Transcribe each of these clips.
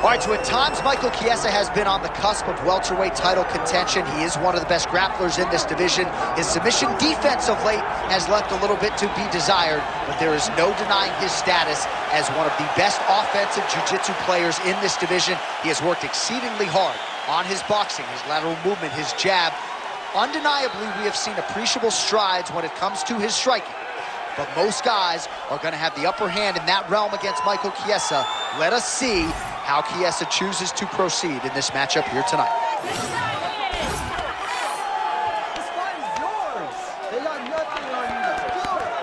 All right, so at times, Michael Chiesa has been on the cusp of welterweight title contention. He is one of the best grapplers in this division. His submission defense of late has left a little bit to be desired, but there is no denying his status as one of the best offensive jiu-jitsu players in this division. He has worked exceedingly hard on his boxing, his lateral movement, his jab. Undeniably, we have seen appreciable strides when it comes to his striking. But most guys are going to have the upper hand in that realm against Michael Chiesa. Let us see how Chiesa chooses to proceed in this matchup here tonight. This fight is yours. They got nothing on you. Let's do it.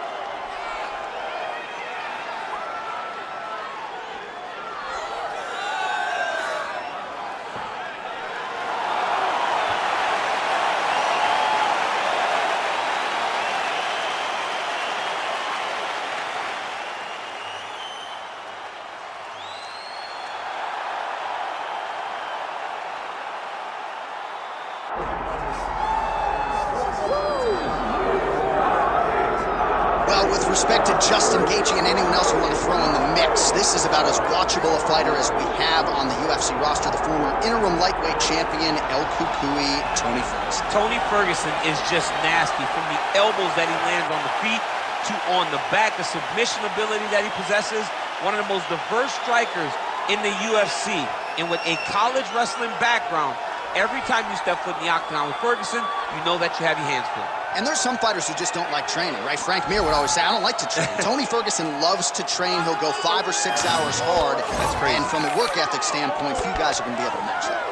Well, with respect to just engaging and anyone else we want to throw in the mix, this is about as watchable a fighter as we have on the UFC roster. The former interim lightweight champion, El Cucuy, Tony Ferguson. Tony Ferguson is just nasty. From the elbows that he lands on the feet to on the back, the submission ability that he possesses, one of the most diverse strikers in the UFC. And with a college wrestling background, every time you step foot in the octagon with Ferguson, you know that you have your hands full. And there's some fighters who just don't like training, right? Frank Mir would always say, I don't like to train. Tony Ferguson loves to train. He'll go 5 or 6 hours hard. That's crazy. And from a work ethic standpoint, few guys are going to be able to match that.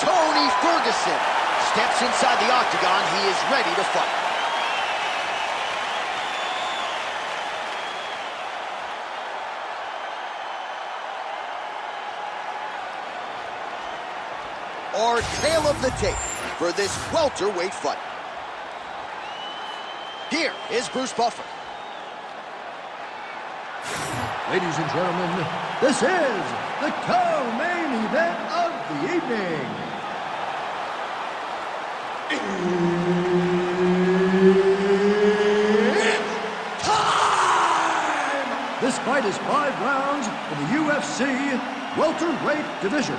Tony Ferguson steps inside the octagon. He is ready to fight. Our tale of the tape for this welterweight fight. Here is Bruce Buffer. Ladies and gentlemen, this is the co-main event of the evening. It's time! This fight is 5 rounds in the UFC welterweight division.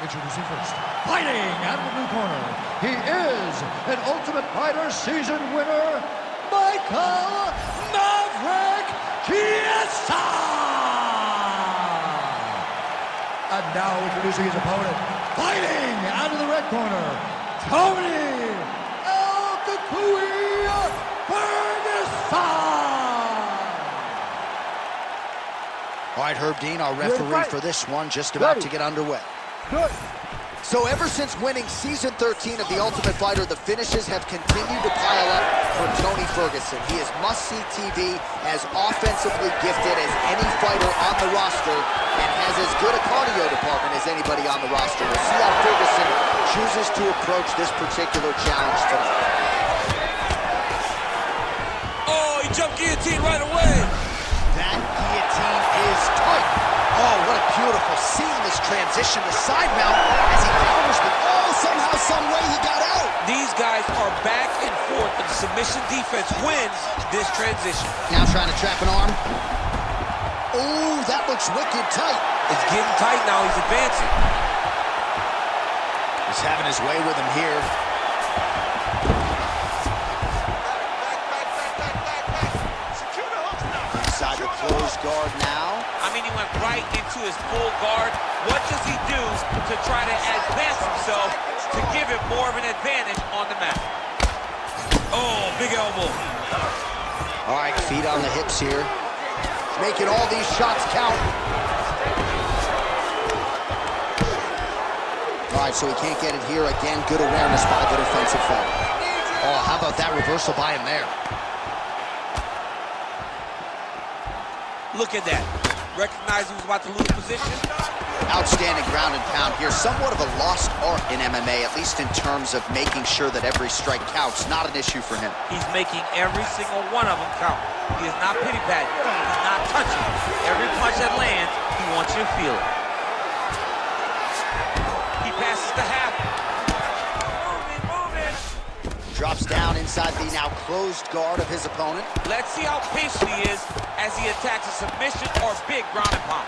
Introducing first, fighting out of the blue corner, he is an Ultimate Fighter season winner, Michael Maverick Chiesa! And now introducing his opponent, fighting out of the red corner, Tony El Cucuy Ferguson! All right, Herb Dean, our referee for this one, just about to get underway. Good. So ever since winning season 13 of The Ultimate Fighter, the finishes have continued to pile up for Tony Ferguson. He is must-see TV, as offensively gifted as any fighter on the roster, and has as good a cardio department as anybody on the roster. We'll see how Ferguson chooses to approach this particular challenge tonight. Oh, he jumped guillotine right away. That guillotine is tight. Oh, what a beautiful, seamless transition to side mount as he counters, but somehow, some way he got out. These guys are back and forth, and the submission defense wins this transition. Now trying to trap an arm. Oh, that looks wicked tight. It's getting tight now, he's advancing. He's having his way with him here. Inside the closed guard now. I mean, he went right into his full guard. What does he do to try to advance himself to give him more of an advantage on the mat? Oh, big elbow. All right, feet on the hips here. Making all these shots count. All right, so he can't get it here. Again, good awareness by the defensive fighter. Oh, how about that reversal by him there? Look at that. Recognized he was about to lose position. Outstanding ground and pound here. Somewhat of a lost art in MMA, at least in terms of making sure that every strike counts. Not an issue for him. He's making every single one of them count. He is not pity-patting. He's not touching. Every punch that lands, he wants you to feel it. He passes the half. Moving. Drops down inside the now closed guard of his opponent. Let's see how patient he is as he attacks a submission or big ground and pound.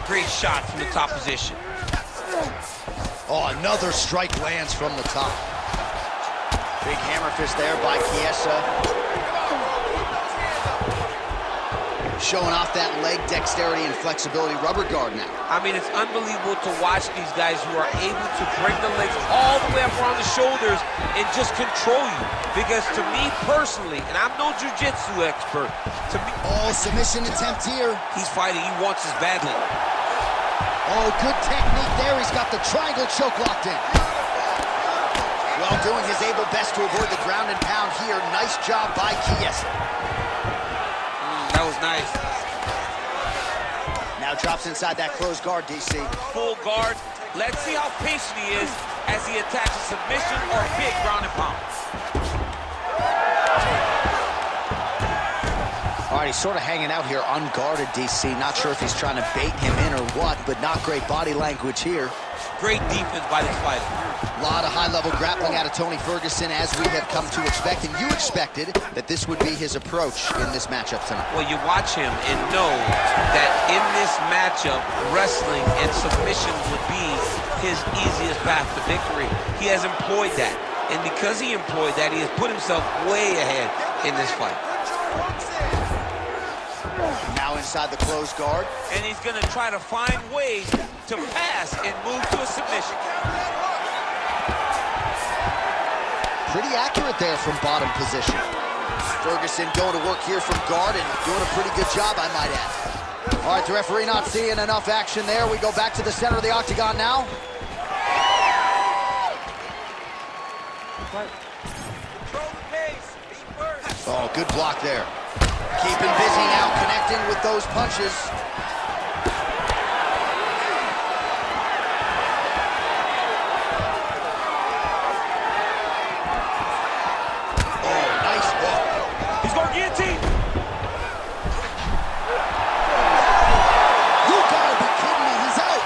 Great shot from the top position. Oh, another strike lands from the top. Big hammer fist there by Chiesa. Showing off that leg dexterity and flexibility. Rubber guard now. I mean, it's unbelievable to watch these guys who are able to bring the legs all the way up around the shoulders and just control you. Because to me personally, and I'm no jiu-jitsu expert, to me... Oh, submission attempt here. He's fighting. He wants this badly. Oh, good technique there. He's got the triangle choke locked in. Well, doing his able best to avoid the ground and pound here. Nice job by Chiesa. That was nice. Now drops inside that closed guard, DC. Full guard. Let's see how patient he is as he attacks a submission or a big ground and pound. All right, he's sort of hanging out here unguarded, DC. Not sure if he's trying to bait him in or what, but not great body language here. Great defense by this fighter. A lot of high-level grappling out of Tony Ferguson, as we have come to expect, and you expected that this would be his approach in this matchup tonight. Well, you watch him and know that in this matchup, wrestling and submission would be his easiest path to victory. He has employed that, and because he employed that, he has put himself way ahead in this fight. Now inside the closed guard. And he's going to try to find ways to pass and move to a submission. Pretty accurate there from bottom position. Ferguson going to work here from guard and doing a pretty good job, I might add. All right, the referee not seeing enough action there. We go back to the center of the octagon now. Oh, good block there. Keeping busy now, connecting with those punches. Oh, nice hook. He's going to guillotine. You gotta be kidding me, he's out.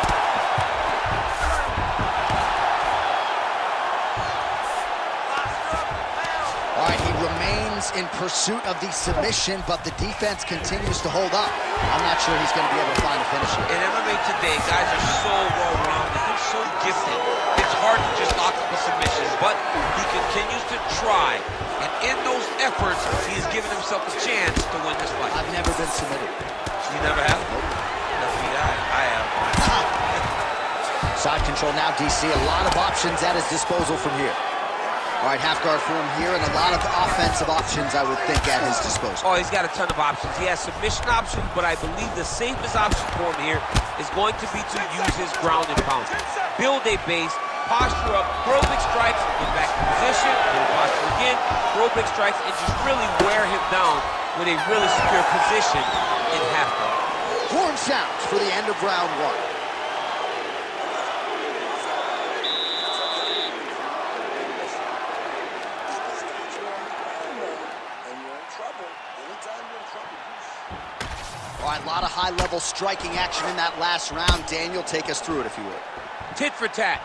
All right, he remains in pursuit of the submission, but the defense continues to hold up. I'm not sure he's going to be able to find a finish here. In MMA today, guys are so well-rounded. They're so gifted. It's hard to just lock up a submission, but he continues to try. And in those efforts, he's given himself a chance to win this fight. I've never been submitted. You never have? That's me, I have. Side control now, DC. A lot of options at his disposal from here. All right, half guard for him here, and a lot of offensive options, I would think, at his disposal. Oh, he's got a ton of options. He has submission options, but I believe the safest option for him here is going to be to use his ground and pound. Build a base, posture up, throw big strikes, get back in position, build posture again, throw big strikes, and just really wear him down with a really secure position in half guard. Horn sounds for the end of round one. All right, a lot of high-level striking action in that last round. Daniel, take us through it, if you would. Tit for tat.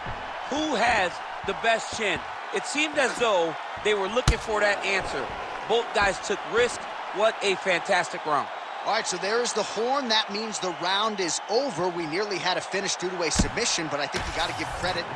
Who has the best chin? It seemed as though they were looking for that answer. Both guys took risk. What a fantastic round. All right, so there's the horn. That means the round is over. We nearly had a finish due to a submission, but I think you got to give credit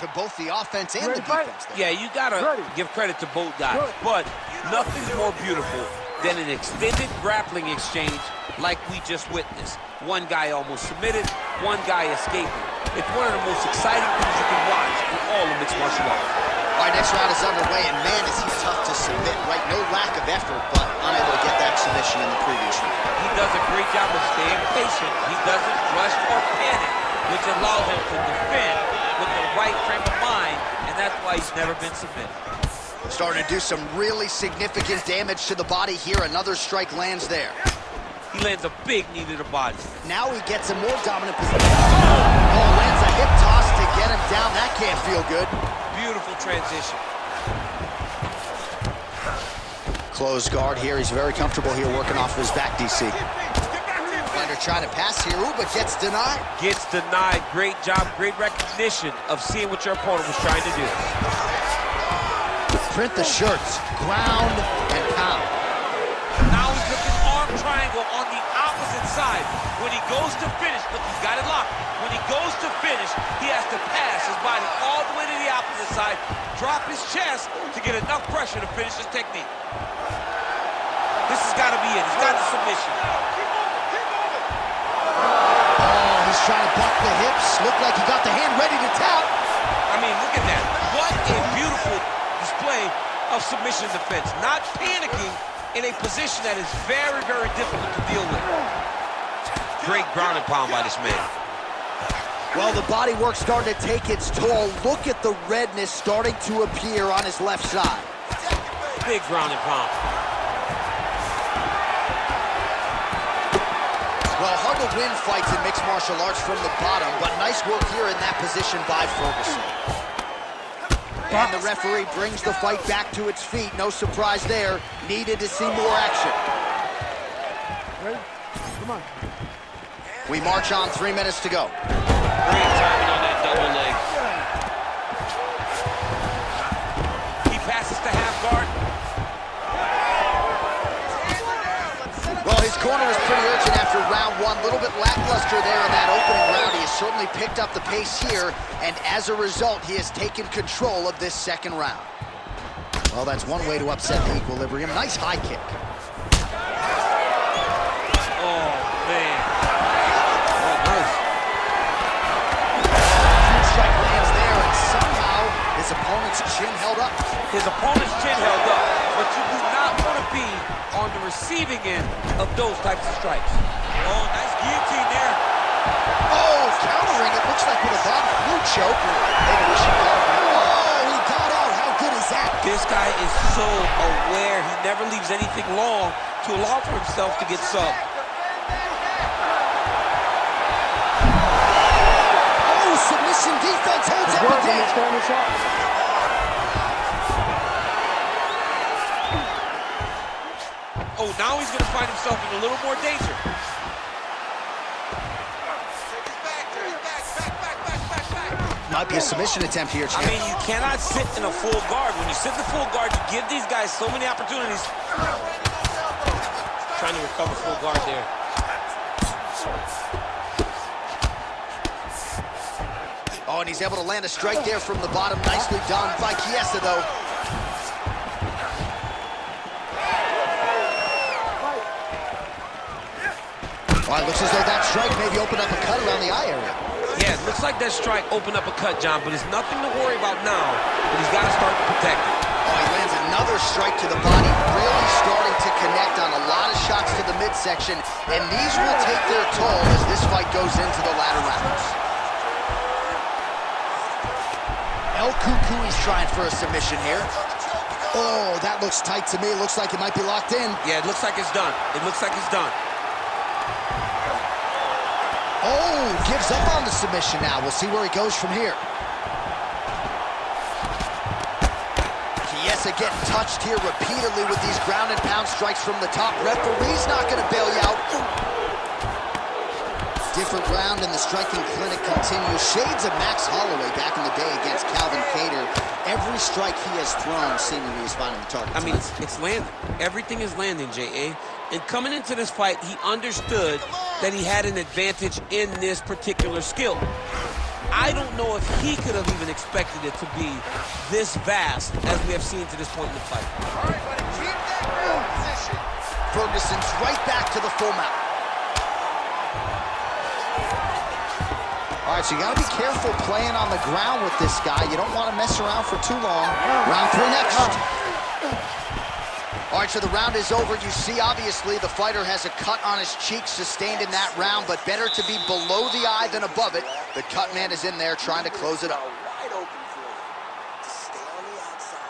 to both the offense and the defense there. Yeah, you got to give credit to both guys. But nothing's more beautiful than an extended grappling exchange like we just witnessed. One guy almost submitted, one guy escaping. It's one of the most exciting things you can watch in all of mixed martial arts. All right, next round is underway, and man, is he tough to submit, right? No lack of effort, but unable to get that submission in the previous round. He does a great job of staying patient. He doesn't rush or panic, which allows him to defend with the right frame of mind, and that's why he's never been submitted. Starting to do some really significant damage to the body here. Another strike lands there. He lands a big knee to the body. Now he gets a more dominant position. Oh, lands a hip toss to get him down. That can't feel good. Beautiful transition. Closed guard here. He's very comfortable here working off of his back, DC. Fighter trying to pass here, ooh, but gets denied. Gets denied. Great job, great recognition of seeing what your opponent was trying to do. Print the shirts, ground and pound. Now he's looking arm triangle on the opposite side. When he goes to finish, look, he's got it locked. When he goes to finish, he has to pass his body all the way to the opposite side, drop his chest to get enough pressure to finish his technique. This has got to be it. He's got the submission. Oh, he's trying to buck the hips. Looked like he got the hand ready to tap. I mean, look at that. What a beautiful display of submission defense. Not panicking in a position that is very, very difficult to deal with. Great ground and pound by this man. Well, the body work starting to take its toll. Look at the redness starting to appear on his left side. Big ground and pound. Well, hard to win fights in mixed martial arts from the bottom, but nice work here in that position by Ferguson. And the referee brings the fight back to its feet. No surprise there. Needed to see more action. Ready? Come on. We march on, 3 minutes to go. Great timing on that double leg. He passes to half guard. Well, his corner was pretty urgent after round one. A little bit lackluster there in that opening round. He has certainly picked up the pace here, and as a result, he has taken control of this second round. Well, that's one way to upset the equilibrium. Nice high kick. Oh, man. Oh, nice. Huge strike lands there, and somehow his opponent's chin held up. His opponent's chin held up, but you do not want to be on the receiving end of those types of strikes. Oh, nice guillotine there. Oh, countering it. Looks like with a bottom flu choke. Maybe we should call him. Oh, he got out. How good is that? This guy is so aware. He never leaves anything long to allow for himself to get subbed. Oh, submission defense holds up again. Oh, now he's going to find himself in a little more danger. Might be a submission attempt here, champ. I mean, you cannot sit in a full guard. When you sit in the full guard, you give these guys so many opportunities. Trying to recover full guard there. Oh, and he's able to land a strike there from the bottom. Nicely done by Chiesa, though. Well, it looks as though that strike maybe opened up a cut around the eye area. Yeah, it looks like that strike opened up a cut, John, but it's nothing to worry about now, but he's got to start to protect it. Oh, he lands another strike to the body, really starting to connect on a lot of shots to the midsection, and these will take their toll as this fight goes into the latter rounds. El Cucuy's trying for a submission here. Oh, that looks tight to me. It looks like it might be locked in. Yeah, it looks like it's done. It looks like it's done. Oh, gives up on the submission now. We'll see where he goes from here. Chiesa getting touched here repeatedly with these ground and pound strikes from the top. Referee's not going to bail you out. Different round and the striking clinic continues. Shades of Max Holloway back in the day against Calvin Kattar. Every strike he has thrown seemingly is finding the target. I mean, it's landing. Everything is landing, J.A. And coming into this fight, he understood that he had an advantage in this particular skill. I don't know if he could have even expected it to be this vast as we have seen to this point in the fight. All right, buddy, keep that position. Ferguson's right back to the full mount. All right, so you got to be careful playing on the ground with this guy. You don't want to mess around for too long. Round three next. All right, so the round is over. You see, obviously, the fighter has a cut on his cheek sustained in that round, but better to be below the eye than above it. The cut man is in there trying to close it up. Wide open for you. Just stay on the outside,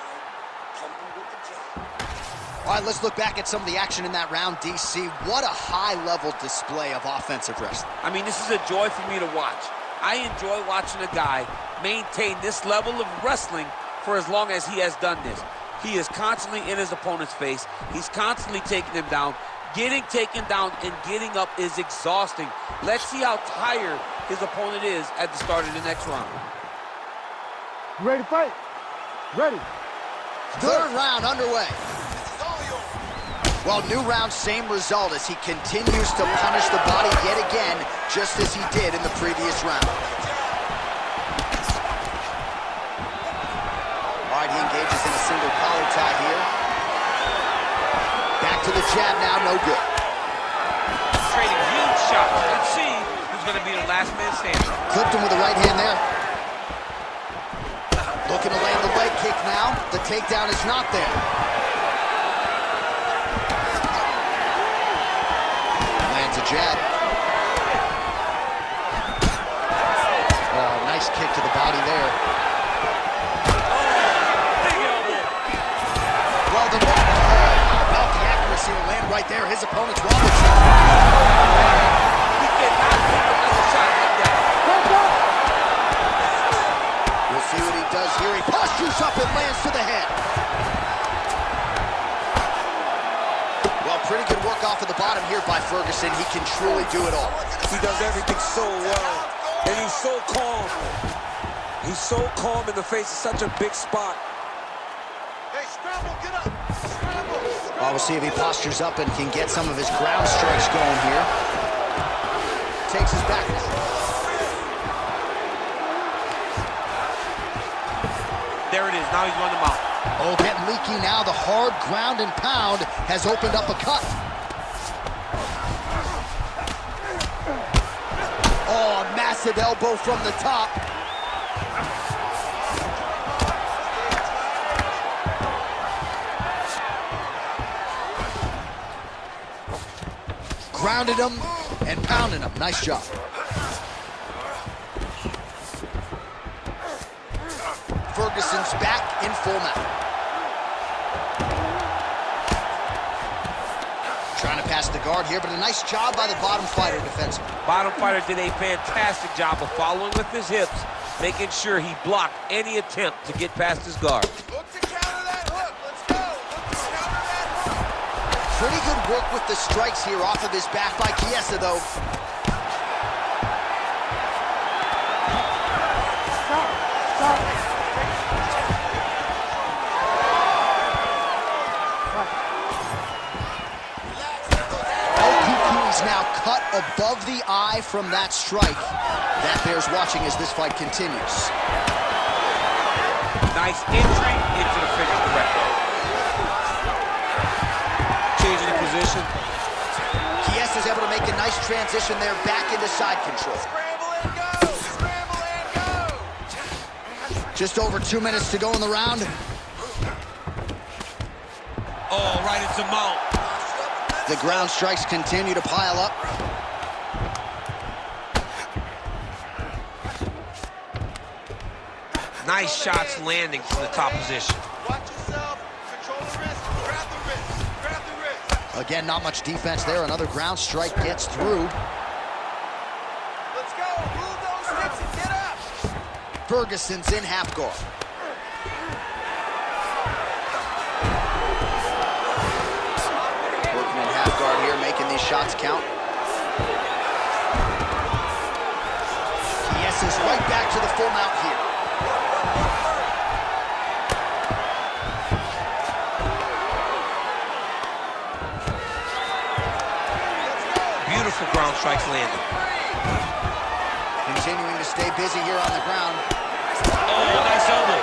pump him with the jab. All right, let's look back at some of the action in that round, DC. What a high-level display of offensive wrestling. I mean, this is a joy for me to watch. I enjoy watching a guy maintain this level of wrestling for as long as he has done this. He is constantly in his opponent's face. He's constantly taking him down. Getting taken down and getting up is exhausting. Let's see how tired his opponent is at the start of the next round. You ready to fight? Ready. Third round underway. Well, new round, same result as he continues to punish the body yet again, just as he did in the previous round. All right, he engages in a single collar tie here. Back to the jab now, no good. Trading huge shots. Let's see who's going to be the last man standing. Clipped him with the right hand there. Looking to land the leg kick now. The takedown is not there. Lands a jab. Oh, nice kick to the body there. Big elbow. Well, how about the accuracy to land right there? His opponent's wobbling. He cannot take another shot like that. We'll see what he does here. He postures up and lands to the head. Well, pretty good work off of the bottom here by Ferguson. He can truly do it all. He does everything so well, and he's so calm. He's so calm in the face of such a big spot. Hey, scramble, get up! Scramble! Well, we'll see if he postures up and can get some of his ground strikes going here. Takes his back. There it is. Now he's running them out. Oh, getting leaky now. The hard ground and pound has opened up a cut. Oh, a massive elbow from the top. Grounded him and pounded him. Nice job. Ferguson's back in full mount. Trying to pass the guard here, but a nice job by the bottom fighter defensively. Bottom fighter did a fantastic job of following with his hips, making sure he blocked any attempt to get past his guard. Look to counter that hook. Let's go. Look to counter that hook. Pretty good work with the strikes here off of his back by Chiesa, though. LPQ is now cut above the eye from that strike. That bears watching as this fight continues. Nice entry into the finish directly. Changing the position. Chiesa's able to make a nice transition there back into side control. Scramble and go. Scramble and go. Just over 2 minutes to go in the round. Oh, right into mount. The ground strikes continue to pile up. Nice shots landing from the top position. Watch yourself. Control the wrist. Grab the wrist. Grab the wrist. Again, not much defense there. Another ground strike gets through. Let's go. Move those hips and get up. Ferguson's in half guard. Working in half guard here, making these shots count. Chiesa's right back to the full mount here. Beautiful ground strikes landing. Continuing to stay busy here on the ground. Oh, nice elbow.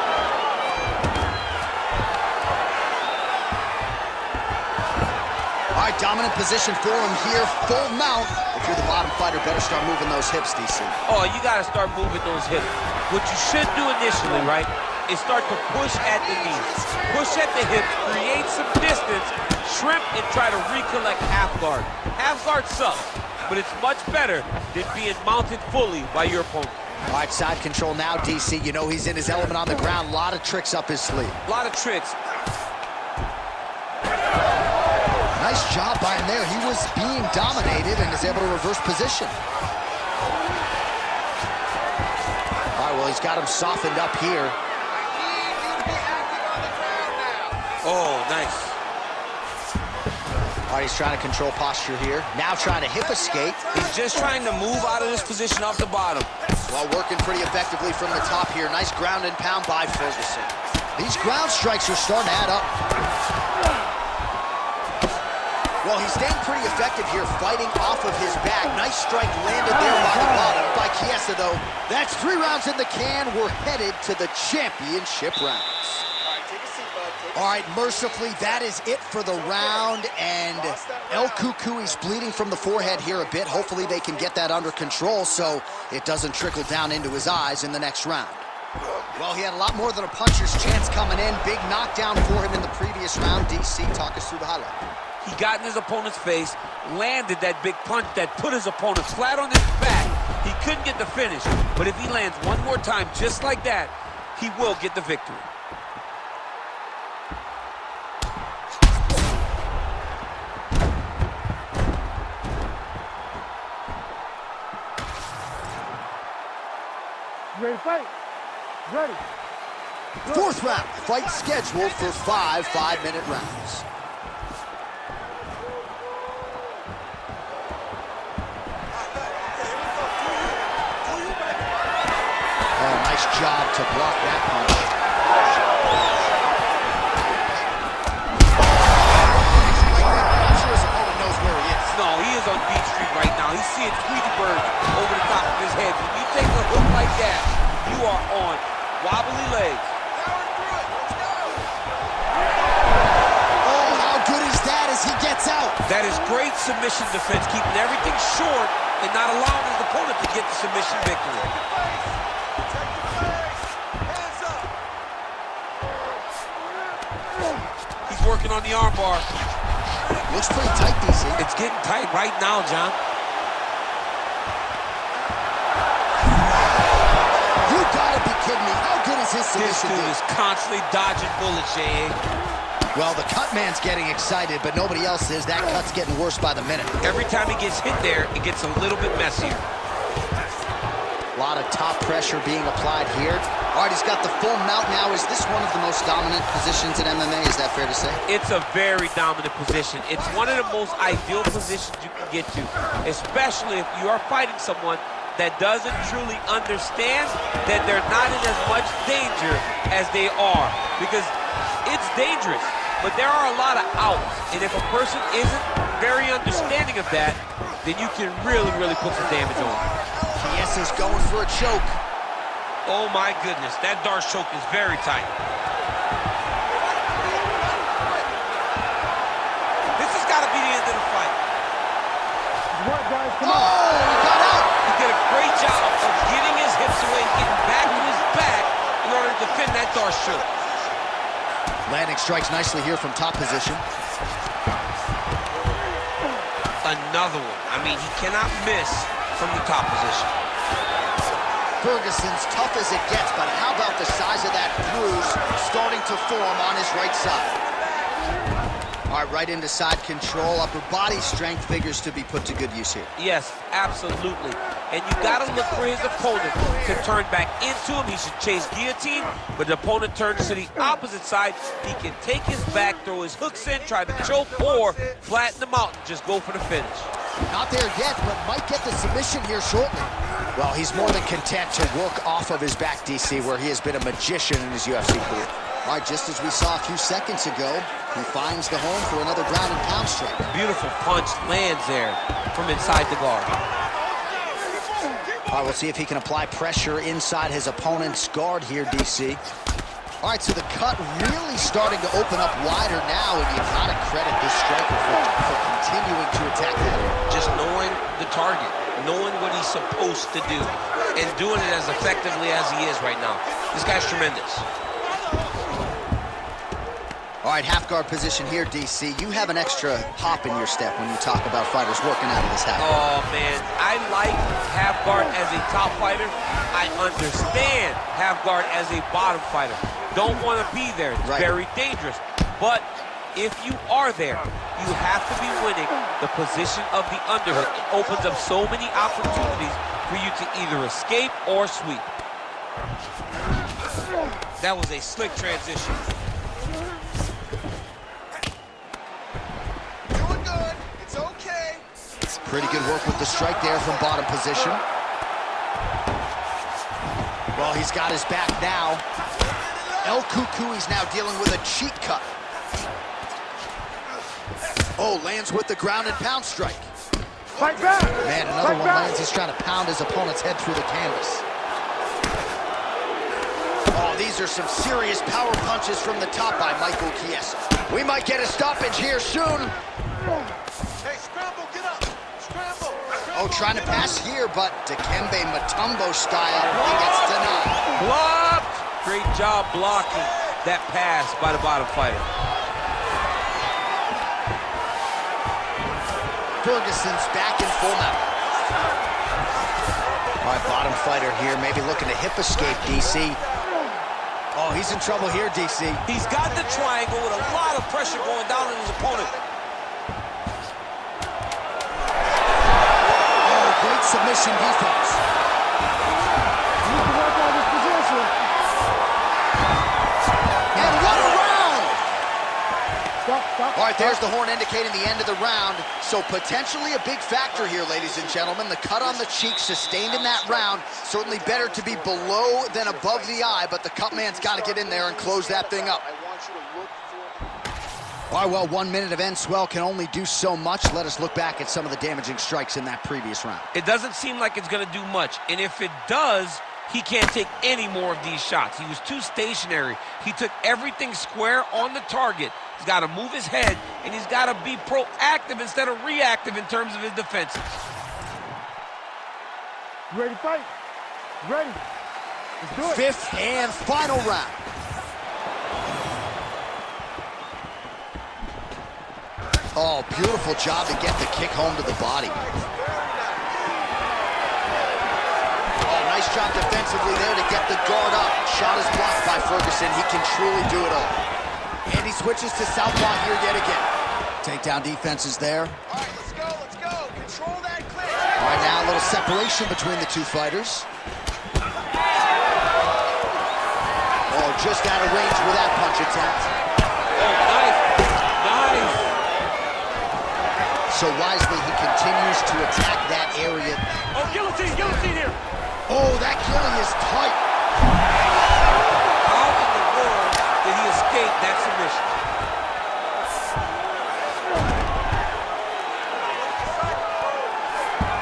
All right, dominant position for him here, full mount. If you're the bottom fighter, better start moving those hips, DC. Oh, you got to start moving those hips. What you should do initially, right, is start to push at the knees. Push at the hips, create some distance, shrimp, and try to recollect half guard. Half guard sucks, but it's much better than being mounted fully by your opponent. All right, side control now, DC. You know he's in his element on the ground. A lot of tricks up his sleeve. A lot of tricks. Nice job by him there. He was being dominated and is able to reverse position. All right, well, he's got him softened up here. I need you to be active on the ground now. Oh, nice. All right, he's trying to control posture here. Now trying to hip escape. He's just trying to move out of this position off the bottom. While working pretty effectively from the top here. Nice ground and pound by Ferguson. These ground strikes are starting to add up. Well, he's staying pretty effective here, fighting off of his back. Nice strike landed there by the bottom by Chiesa, though. That's 3 rounds in the can. We're headed to the championship rounds. All right, mercifully, that is it for the round, and El Cucui's bleeding from the forehead here a bit. Hopefully they can get that under control so it doesn't trickle down into his eyes in the next round. Well, he had a lot more than a puncher's chance coming in. Big knockdown for him in the previous round. DC, talk us through the highlight. He got in his opponent's face, landed that big punch that put his opponent flat on his back. He couldn't get the finish, but if he lands one more time just like that, he will get the victory. Ready to fight? Ready. Fourth round, fight scheduled for 5 5-minute rounds. Oh, nice job to block that punch. I'm sure his opponent knows where he is. No, he is on Beach Street right now. He's seeing Tweety Bird over the top of his head. When you take a hook like that, you are on wobbly legs. Oh, how good is that as he gets out? That is great submission defense, keeping everything short and not allowing his opponent to get the submission victory. He's working on the armbar. Looks pretty tight, DC. It's getting tight right now, John. You gotta be kidding me. How good is his This submission? dude is constantly dodging bullets, Jay. Well, the cut man's getting excited, but nobody else is. That cut's getting worse by the minute. Every time he gets hit there, it gets a little bit messier. A lot of top pressure being applied here. All right, he's got the full mount now. Is this one of the most dominant positions in MMA? Is that fair to say? It's a very dominant position. It's one of the most ideal positions you can get to, especially if you are fighting someone that doesn't truly understand that they're not in as much danger as they are. Because it's dangerous, but there are a lot of outs. And if a person isn't very understanding of that, then you can really, really put some damage on them. Chiesa's going for a choke. Oh my goodness, that Darce choke is very tight. This has got to be the end of the fight. What, guys? Come Oh, on. he got out. He did a great job of getting his hips away and getting back to his back in order to defend that Darce choke. Landing strikes nicely here from top position. Another one. I mean, he cannot miss from the top position. Ferguson's tough as it gets, but how about the size of that bruise starting to form on his right side? All right, right into side control. Upper body strength figures to be put to good use here. Yes, absolutely. And you got to look for his opponent to turn back into him. He should chase guillotine, but the opponent turns to the opposite side. He can take his back, throw his hooks in, try to choke, or flatten him out and just go for the finish. Not there yet, but might get the submission here shortly. Well, he's more than content to work off of his back, DC, where he has been a magician in his UFC career. All right, just as we saw a few seconds ago, he finds the home for another ground and pound strike. Beautiful punch lands there from inside the guard. All right, we'll see if he can apply pressure inside his opponent's guard here, DC. All right, so the cut really starting to open up wider now, and you gotta credit this striker for continuing to attack that area. Just knowing the target, knowing what he's supposed to do, and doing it as effectively as he is right now. This guy's tremendous. All right, half guard position here, DC. You have an extra hop in your step when you talk about fighters working out of this half guard. Oh, man, I like half guard as a top fighter. I understand half guard as a bottom fighter. Don't want to be there. It's very dangerous. But if you are there, you have to be winning the position of the underhook. It opens up so many opportunities for you to either escape or sweep. That was a slick transition. Doing good. It's okay. Pretty good work with the strike there from bottom position. Well, he's got his back now. El Cucuy now dealing with a cheek cut. Oh, lands with the ground and pound strike. Fight back! Man, another one lands. He's trying to pound his opponent's head through the canvas. Oh, these are some serious power punches from the top by Michael Chiesa. We might get a stoppage here soon. Hey, scramble, get up! Scramble! Oh, trying to pass here, but Dikembe Mutombo style, he gets denied. Blocked! Great job blocking that pass by the bottom fighter. Ferguson's back in full mount. All right, bottom fighter here, maybe looking to hip escape, DC. Oh, he's in trouble here, DC. He's got the triangle with a lot of pressure going down on his opponent. Oh, great submission defense. You need to work on this position. And what a round! Stop. All right, there's the horn indicating the end of the round. So potentially a big factor here, ladies and gentlemen. The cut on the cheek sustained in that round. Certainly better to be below than above the eye, but the cut man's got to get in there and close that thing up. All right, well, 1 minute of end swell can only do so much. Let us look back at some of the damaging strikes in that previous round. It doesn't seem like it's going to do much, and if it does, he can't take any more of these shots. He was too stationary. He took everything square on the target. He's got to move his head, and he's got to be proactive instead of reactive in terms of his defenses. You ready to fight? You ready? Let's do it. Fifth and final round. Oh, beautiful job to get the kick home to the body. Oh, nice job defensively there to get the guard up. Shot is blocked by Ferguson. He can truly do it all. And he switches to southpaw here yet again. Takedown defense is there. All right, let's go. Control that clinch. All right, now a little separation between the two fighters. Oh, just out of range with that punch attempt. Oh, nice. So wisely, he continues to attack that area. Oh, guillotine here. Oh, that killing is tight. How in the world did he escape that submission?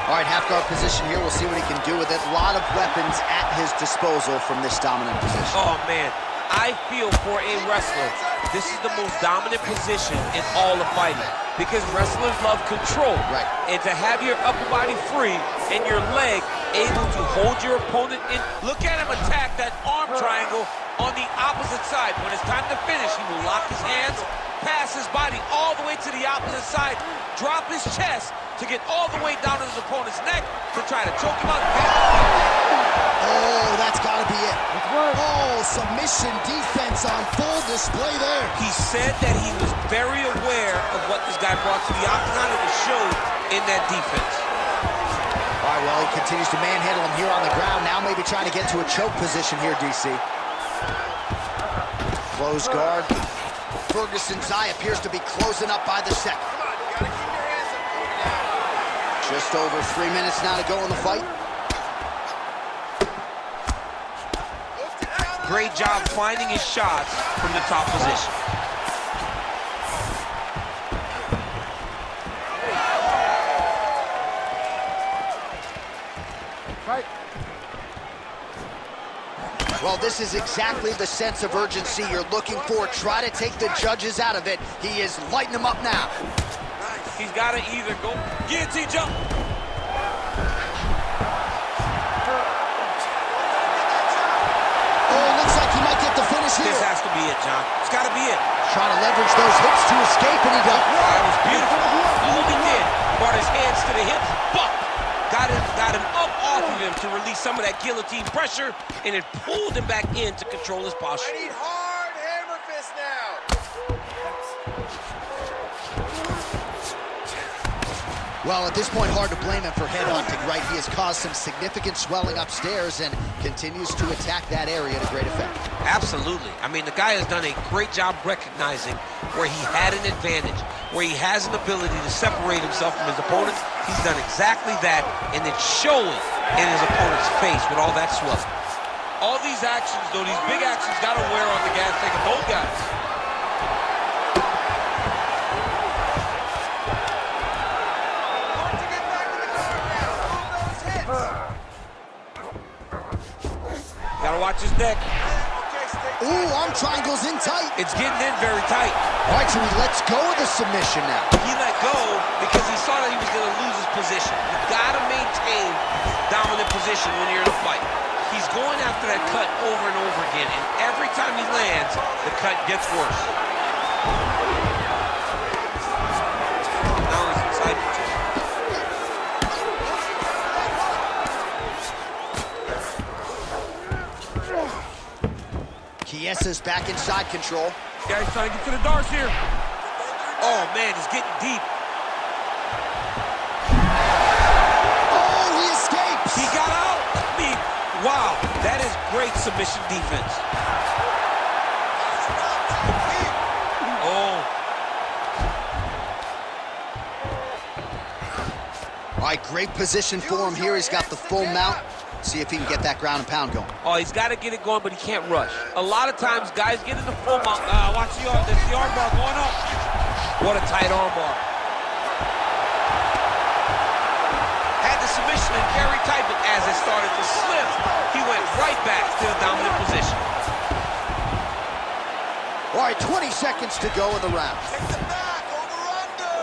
All right, half guard position here. We'll see what he can do with it. A lot of weapons at his disposal from this dominant position. Oh, man. I feel for a wrestler, this is the most dominant position in all of fighting because wrestlers love control. Right. And to have your upper body free and your leg able to hold your opponent in. Look at him attack that arm triangle on the opposite side. When it's time to finish, he will lock his hands, pass his body all the way to the opposite side, drop his chest to get all the way down to his opponent's neck to try to choke him out. Oh, that's got to be it. Let's work. Oh, submission defense on full display there. He said that he was very aware of what this guy brought to the octagon and it showed in that defense. All right, well, he continues to manhandle him here on the ground. Now maybe trying to get to a choke position here, DC. Close guard. Ferguson's eye appears to be closing up by the second. Come on, you gotta keep your hands up. Keep it down. Just over 3 minutes now to go in the fight. Great job finding his shots from the top position. Right. Well, this is exactly the sense of urgency you're looking for. Try to take the judges out of it. He is lighting them up now. He's got to either go guillotine jump. Oh, looks like he might get the finish here. This has to be it, John. It's got to be it. Trying to leverage those hips to escape, and he does. That was beautiful. All he did, brought his hands to the hips, but got him up off of him to release some of that guillotine pressure, and it pulled him back in to control his posture. I need hard hammer fist now. Well, at this point, hard to blame him for headhunting, right? He has caused some significant swelling upstairs and continues to attack that area to great effect. Absolutely. I mean, the guy has done a great job recognizing where he had an advantage, where he has an ability to separate himself from his opponents. He's done exactly that, and it's showing in his opponent's face with all that swelling. All these actions, though, these big actions, got to wear on the gas tank of both guys. Gotta watch his neck. Ooh, arm triangles in tight. It's getting in very tight. All right, so he lets go of the submission now. He let go because he saw that he was going to lose his position. You got to maintain dominant position when you're in a fight. He's going after that cut over and over again, and every time he lands, the cut gets worse. Now he's inside the chin. Chiesa's back inside control. Guy's trying to get to the darts here. Oh, man, he's getting deep. Oh, he escapes. He got out. I mean, wow, that is great submission defense. Oh. All right, great position for him here. He's got the full mount. See if he can get that ground and pound going. Oh, he's got to get it going, but he can't rush. A lot of times, guys get in the full mount. Watch the arm. There's the arm bar going up. What a tight arm bar. Had the submission in very tight, but as it started to slip, he went right back to the dominant position. All right, 20 seconds to go in the round. Take the back, over-under.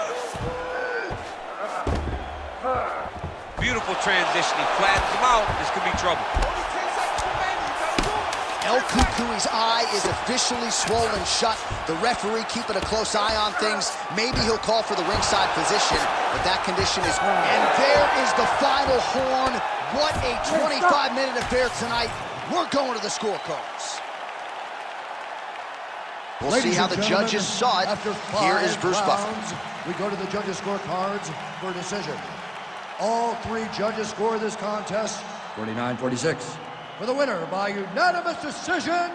Beautiful transition. He flattens him out. This could be trouble. El Cucuy's eye is officially swollen shut. The referee keeping a close eye on things. Maybe he'll call for the ringside position, but that condition is... And there is the final horn. What a 25-minute affair tonight. We're going to the scorecards. We'll see how the judges saw it. Here is Bruce Buffer. We go to the judges' scorecards for a decision. All three judges score this contest 49-46. For the winner by unanimous decision,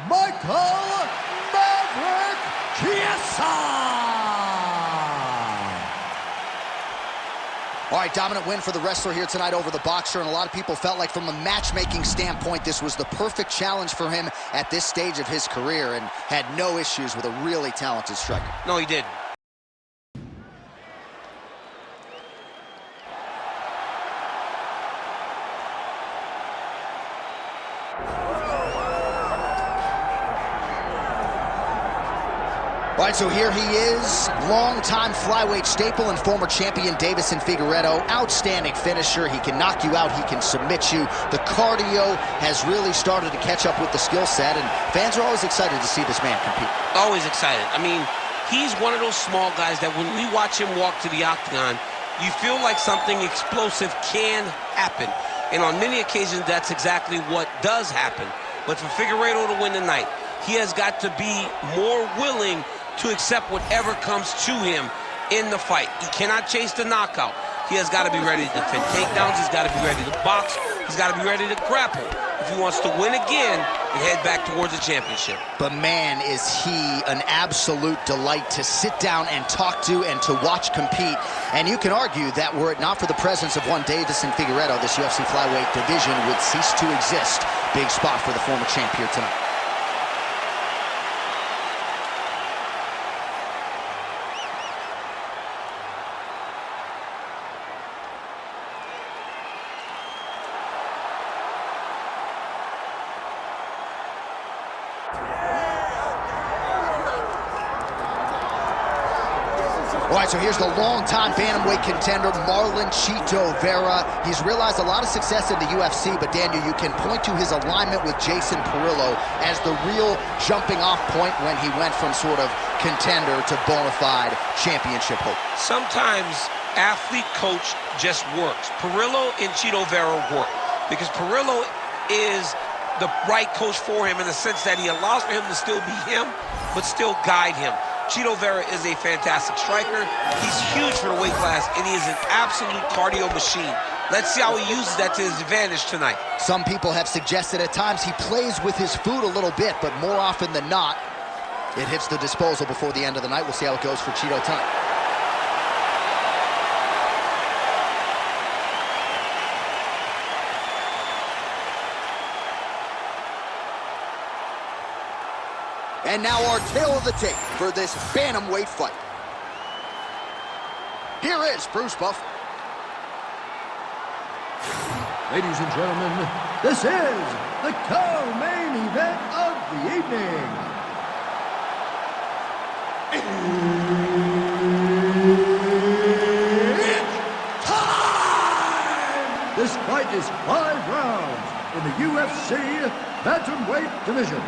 Michael Maverick Chiesa! All right, dominant win for the wrestler here tonight over the boxer, and a lot of people felt like from a matchmaking standpoint, this was the perfect challenge for him at this stage of his career, and had no issues with a really talented striker. No, he didn't. All right, so here he is, longtime flyweight staple and former champion Davison Figueiredo. Outstanding finisher. He can knock you out. He can submit you. The cardio has really started to catch up with the skill set, and fans are always excited to see this man compete. Always excited. I mean, he's one of those small guys that when we watch him walk to the octagon, you feel like something explosive can happen. And on many occasions, that's exactly what does happen. But for Figueiredo to win tonight, he has got to be more willing to accept whatever comes to him in the fight. He cannot chase the knockout. He has got to be ready to defend takedowns. He's got to be ready to box. He's got to be ready to grapple if he wants to win again and head back towards the championship. But man, is he an absolute delight to sit down and talk to and to watch compete. And you can argue that were it not for the presence of one Davison Figueiredo, this UFC flyweight division would cease to exist. Big spot for the former champ here tonight. All right, so here's the longtime bantamweight contender, Marlon Chito Vera. He's realized a lot of success in the UFC, but Daniel, you can point to his alignment with Jason Perillo as the real jumping-off point when he went from sort of contender to bona fide championship hope. Sometimes athlete coach just works. Perillo and Chito Vera work because Perillo is the right coach for him in the sense that he allows for him to still be him, but still guide him. Chito Vera is a fantastic striker. He's huge for the weight class, and he is an absolute cardio machine. Let's see how he uses that to his advantage tonight. Some people have suggested at times he plays with his food a little bit, but more often than not, it hits the disposal before the end of the night. We'll see how it goes for Chito tonight. And now our tale of the tape for this bantamweight fight. Here is Bruce Buffer. Ladies and gentlemen, this is the co-main event of the evening. It's time! This fight is 5 rounds in the UFC bantamweight division.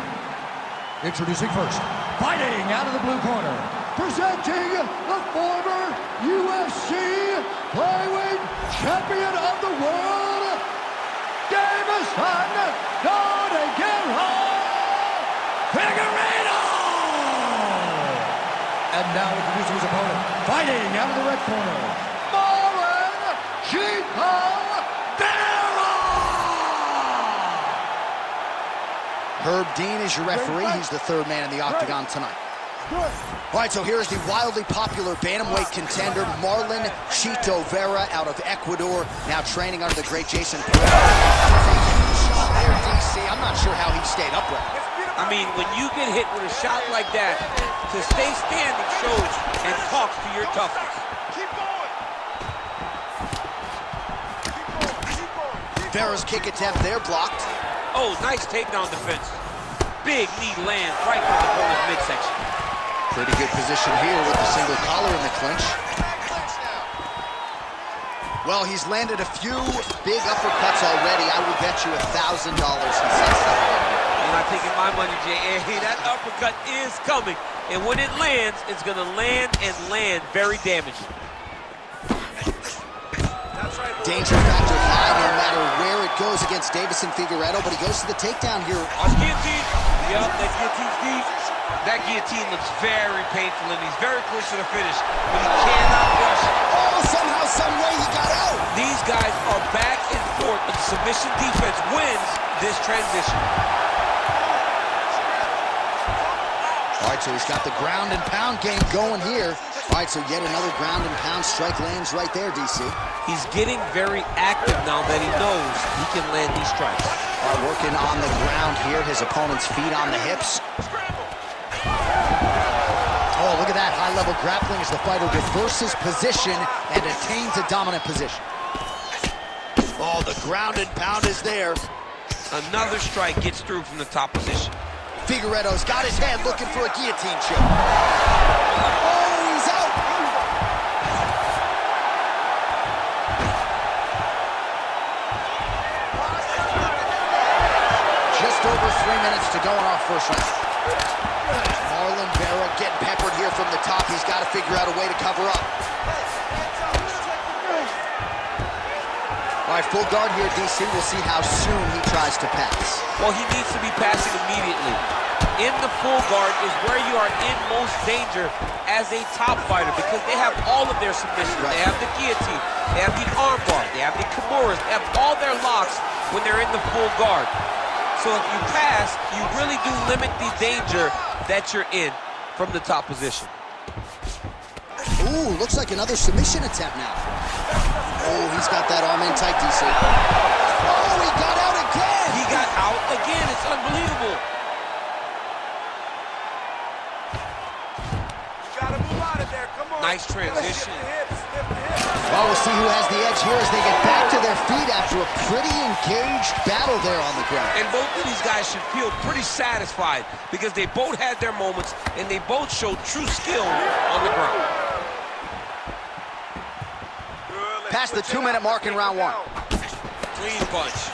Introducing first, fighting out of the blue corner, presenting the former UFC flyweight champion of the world, Davison Figueroa! And now introducing his opponent, fighting out of the red corner, Marlon Chico. Herb Dean is your referee. He's the third man in the octagon tonight. All right, so here's the wildly popular bantamweight contender, Marlon Chito Vera, out of Ecuador, now training under the great Jason Perez. There, DC. I'm not sure how he stayed upright. I mean, when you get hit with a shot like that, to stay standing shows and talks to your toughness. Vera's kick attempt there blocked. Oh, nice takedown defense. Big knee lands right through the opponent's midsection. Pretty good position here with the single collar in the clinch. Well, he's landed a few big uppercuts already. I will bet you $1,000 he sets up. You're not taking my money, Jay. Hey, that uppercut is coming. And when it lands, it's going to land and land very damaging. Danger factor high no matter where it goes against Davison Figueroa, but he goes to the takedown here. Watch guillotine. Yep, that guillotine's deep. That guillotine looks very painful, and he's very close to the finish, but he cannot rush it. Oh, somehow, some way he got out. These guys are back and forth, but the submission defense wins this transition. All right, so he's got the ground and pound game going here. All right, so yet another ground and pound strike lands right there, DC. He's getting very active now that he knows he can land these strikes. All right, working on the ground here. His opponent's feet on the hips. Oh, look at that high-level grappling as the fighter reverses position and attains a dominant position. Oh, the ground and pound is there. Another strike gets through from the top position. Figueroa's got his head looking for a guillotine choke. Oh, he's out. Just over 3 minutes to go in our first round. Marlon Vera getting peppered here from the top. He's got to figure out a way to cover up. All right, full guard here, DC. We'll see how soon he tries to pass. Well, he needs to be passing immediately. In the full guard is where you are in most danger as a top fighter because they have all of their submissions. Right. They have the guillotine, they have the armbar, they have the kimuras, they have all their locks when they're in the full guard. So if you pass, you really do limit the danger that you're in from the top position. Ooh, looks like another submission attempt now. Oh, he's got that arm in tight, DC. Oh, he got out again! He got out again. It's unbelievable. You gotta move out of there. Come on. Nice transition. Well, we'll see who has the edge here as they get back to their feet after a pretty engaged battle there on the ground. And both of these guys should feel pretty satisfied because they both had their moments and they both showed true skill on the ground. Past the 2-minute mark in round one. Clean punch.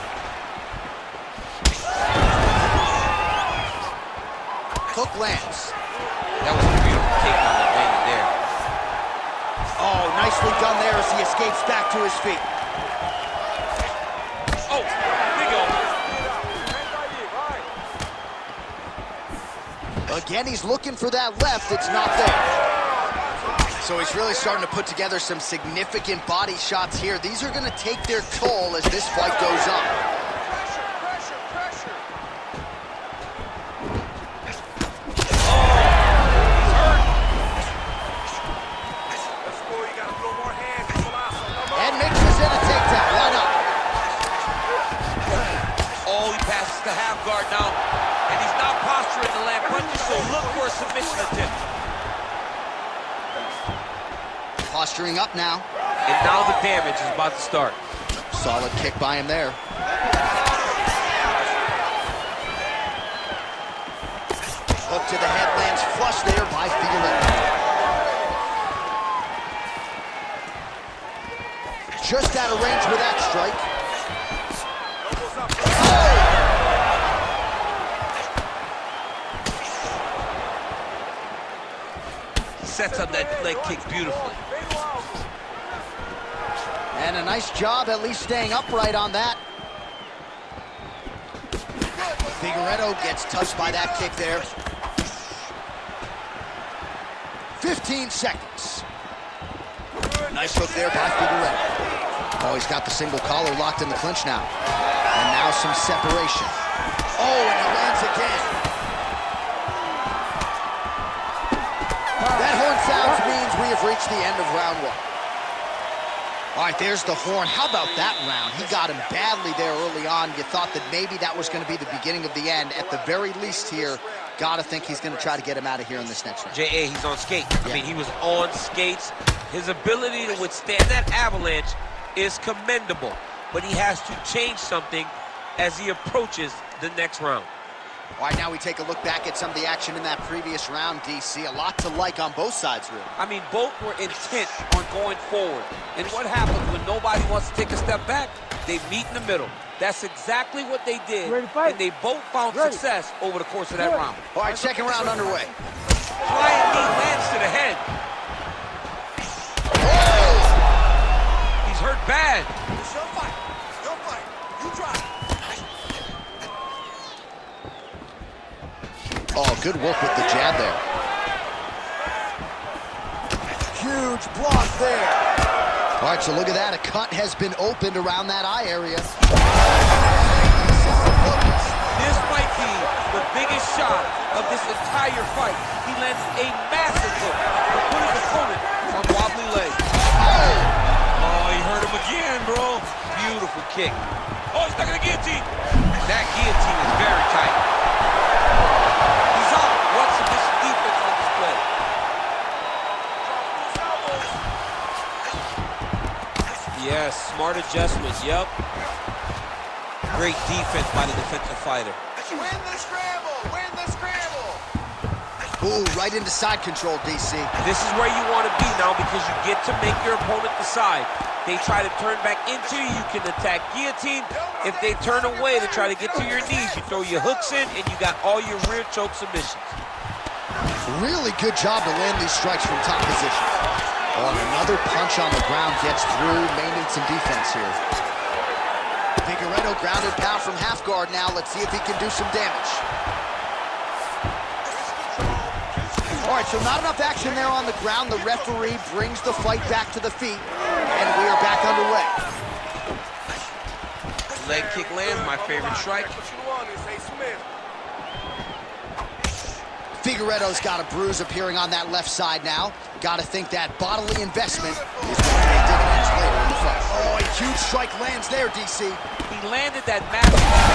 Hook lands. That was a beautiful takedown that landed there. Oh, nicely done there as he escapes back to his feet. Oh, big elbow. Again, he's looking for that left. It's not there. So he's really starting to put together some significant body shots here. These are going to take their toll as this fight goes on. And mixes in a takedown. Why not? Oh, he passes the half guard now. And he's not posturing to land punches, so look Posturing up now. And now the damage is about to start. Solid kick by him there. Hook to the head, lands flush there by Figueredo. Just out of range with that strike. He sets up that leg kick beautifully. And a nice job at least staying upright on that. Figueredo gets touched by that kick there. 15 seconds. Nice hook there by Figueredo. Oh, he's got the single collar locked in the clinch now. And now some separation. Oh, and he lands again. That horn sounds means we have reached the end of round one. All right, there's the horn. How about that round? He got him badly there early on. You thought that maybe that was going to be the beginning of the end. At the very least here, got to think he's going to try to get him out of here in this next round. J.A., he's on skates. Yeah. I mean, he was on skates. His ability to withstand that avalanche is commendable, but he has to change something as he approaches the next round. All right, now we take a look back at some of the action in that previous round, DC. A lot to like on both sides, really. I mean, both were intent on going forward. And what happens when nobody wants to take a step back? They meet in the middle. That's exactly what they did. Ready to fight? And they both found success over the course of that round. All right, second round underway. Flying knee lands to the head. He's hurt bad. It's your fight. Your fight. You try. Oh, good work with the jab there. Huge block there. All right, so look at that. A cut has been opened around that eye area. This might be the biggest shot of this entire fight. He lands a massive hook to put his opponent on wobbly legs. Oh, he hurt him again, bro. Beautiful kick. Oh, he's stuck in the guillotine. That guillotine is very tight. He's out. What submission defense on display. Yes, smart adjustment. Yep. Great defense by the defensive fighter. Win the scramble. Win the scramble. Ooh, right into side control, DC. This is where you want to be now because you get to make your opponent decide. They try to turn back into you, you can attack guillotine. If they turn away to try to get to your knees, you throw your hooks in and you got all your rear choke submissions. Really good job to land these strikes from top position. Oh, and another punch on the ground gets through, may need some defense here. Figueredo grounded pound from half guard now. Let's see if he can do some damage. All right, so not enough action there on the ground. The referee brings the fight back to the feet, and we are back underway. Leg kick lands, my favorite strike. Figueredo's got a bruise appearing on that left side now. Got to think that bodily investment is going to pay dividends later in the fight. Oh, a huge strike lands there, DC. He landed that massive shot.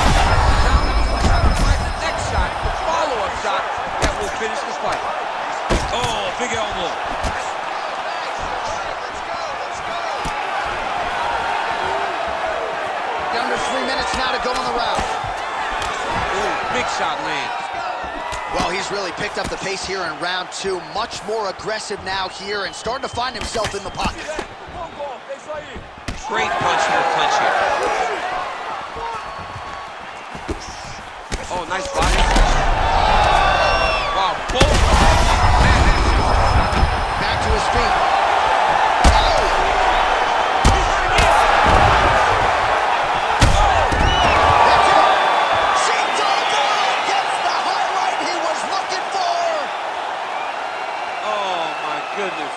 Now he's trying to find the next shot, the follow-up shot that will finish the fight. Oh, big elbow. Under 3 minutes now to go on the round. Ooh, big shot lands. Well, he's really picked up the pace here in round two. Much more aggressive now here and starting to find himself in the pocket. Great punch for a punch here. Oh, nice body. Wow, both. Back to his feet. Goodness.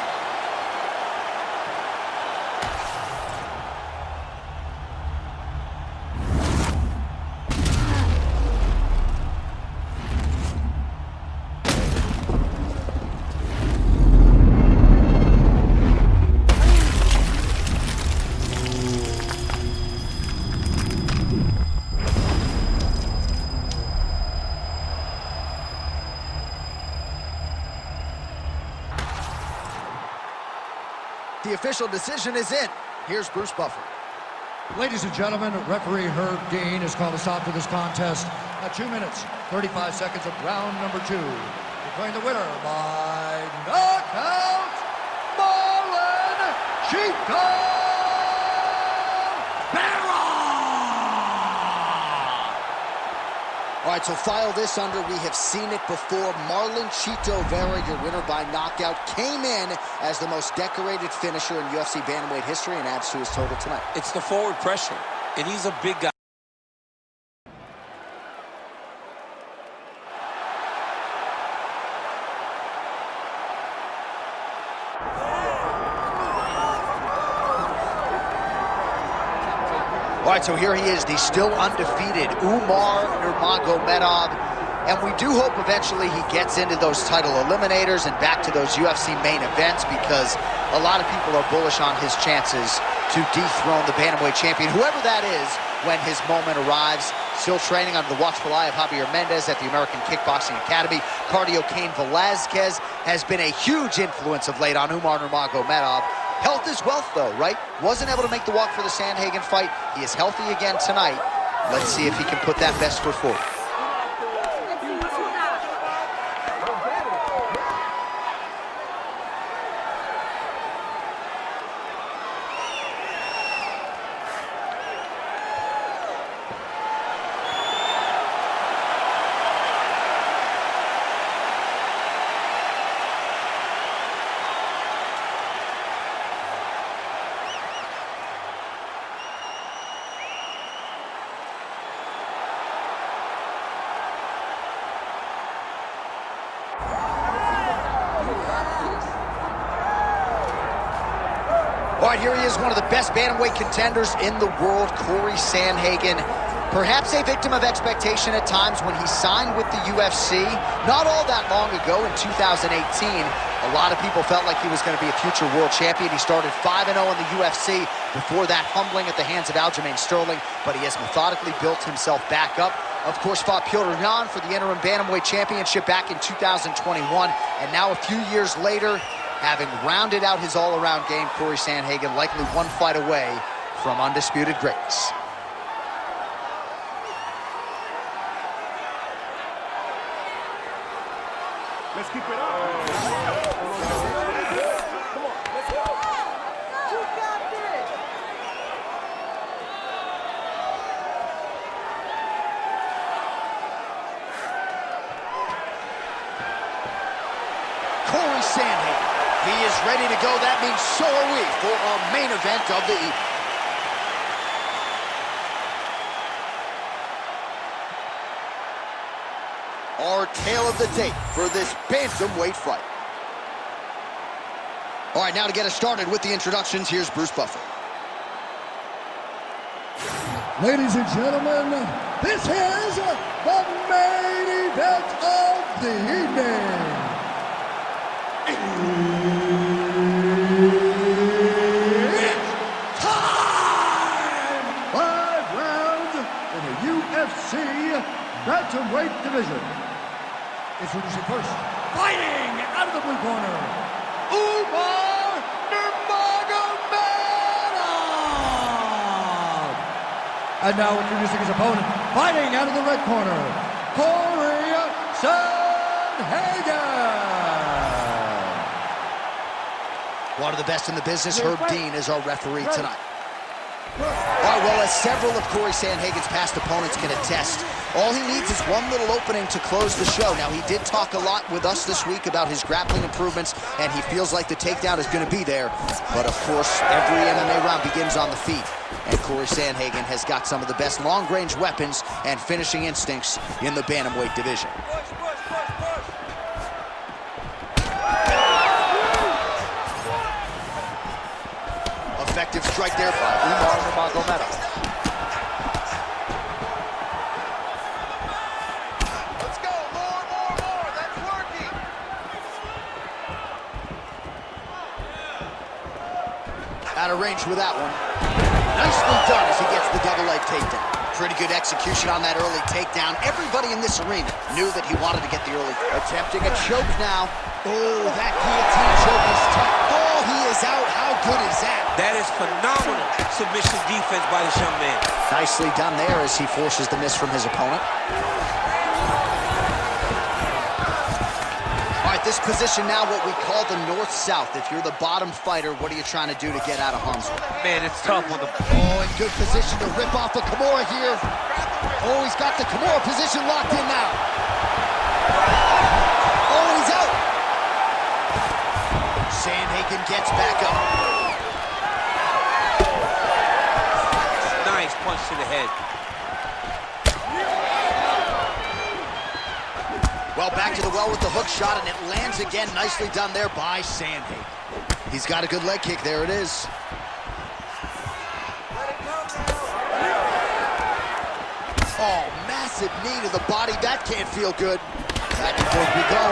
The official decision is in. Here's Bruce Buffer. Ladies and gentlemen, referee Herb Dean has called a stop to this contest at 2 minutes, 35 seconds of round number 2. Declaring the winner by knockout, Marlon Chico! All right, so file this under. We have seen it before. Marlon Chito Vera, your winner by knockout, came in as the most decorated finisher in UFC bantamweight history and adds to his total tonight. It's the forward pressure, and he's a big guy. All right, so here he is, the still undefeated Umar Nurmagomedov. And we do hope eventually he gets into those title eliminators and back to those UFC main events, because a lot of people are bullish on his chances to dethrone the bantamweight champion, whoever that is, when his moment arrives. Still training under the watchful eye of Javier Mendez at the American Kickboxing Academy. Cardio Cain Velasquez has been a huge influence of late on Umar Nurmagomedov. Health is wealth, though, right? Wasn't able to make the walk for the Sandhagen fight. He is healthy again tonight. Let's see if he can put that best foot forward. All right, here he is, one of the best bantamweight contenders in the world, Corey Sandhagen. Perhaps a victim of expectation at times when he signed with the UFC. Not all that long ago, in 2018, a lot of people felt like he was going to be a future world champion. He started 5-0 in the UFC, before that humbling at the hands of Aljamain Sterling, but he has methodically built himself back up. Of course, fought Petr Yan for the interim bantamweight championship back in 2021, and now a few years later, having rounded out his all-around game, Corey Sandhagen likely one fight away from undisputed greatness. Let's keep it up. Come on, let's go. You got this. Corey Sandhagen. He is ready to go. That means so are we for our main event of the evening. Our tale of the tape for this bantamweight fight. All right, now to get us started with the introductions, here's Bruce Buffer. Ladies and gentlemen, this is the main event of the evening. It's time! 5 rounds in the UFC bantamweight division. Introducing first, fighting out of the blue corner, Umar Nurmagomedov. And now introducing his opponent, fighting out of the red corner, Corey Sandhagen. One of the best in the business, Herb Dean, is our referee tonight. All right, well, as several of Corey Sandhagen's past opponents can attest, all he needs is one little opening to close the show. Now, he did talk a lot with us this week about his grappling improvements, and he feels like the takedown is going to be there. But, of course, every MMA round begins on the feet, and Corey Sandhagen has got some of the best long-range weapons and finishing instincts in the bantamweight division. Effective strike there by Umar Nurmagomedov. Let's go, more, that's working. Out of range with that one. Nicely done as he gets the double leg takedown. Pretty good execution on that early takedown. Everybody in this arena knew that he wanted to get the early. Attempting a choke now. Oh, that guillotine choke is tough. Oh, he is out. How good Phenomenal submission defense by this young man. Nicely done there as he forces the miss from his opponent. All right, this position now, what we call the north-south. If you're the bottom fighter, what are you trying to do to get out of harm's way? Man, it's tough on the... Oh, in good position to rip off the Kimura here. Oh, he's got the Kimura position locked in now. Oh, and he's out. Sandhagen gets back up. Nice punch to the head. Well, back to the well with the hook shot, and it lands again. Nicely done there by Sandhagen. He's got a good leg kick. There it is. Oh, massive knee to the body. That can't feel good. Back and forth we go.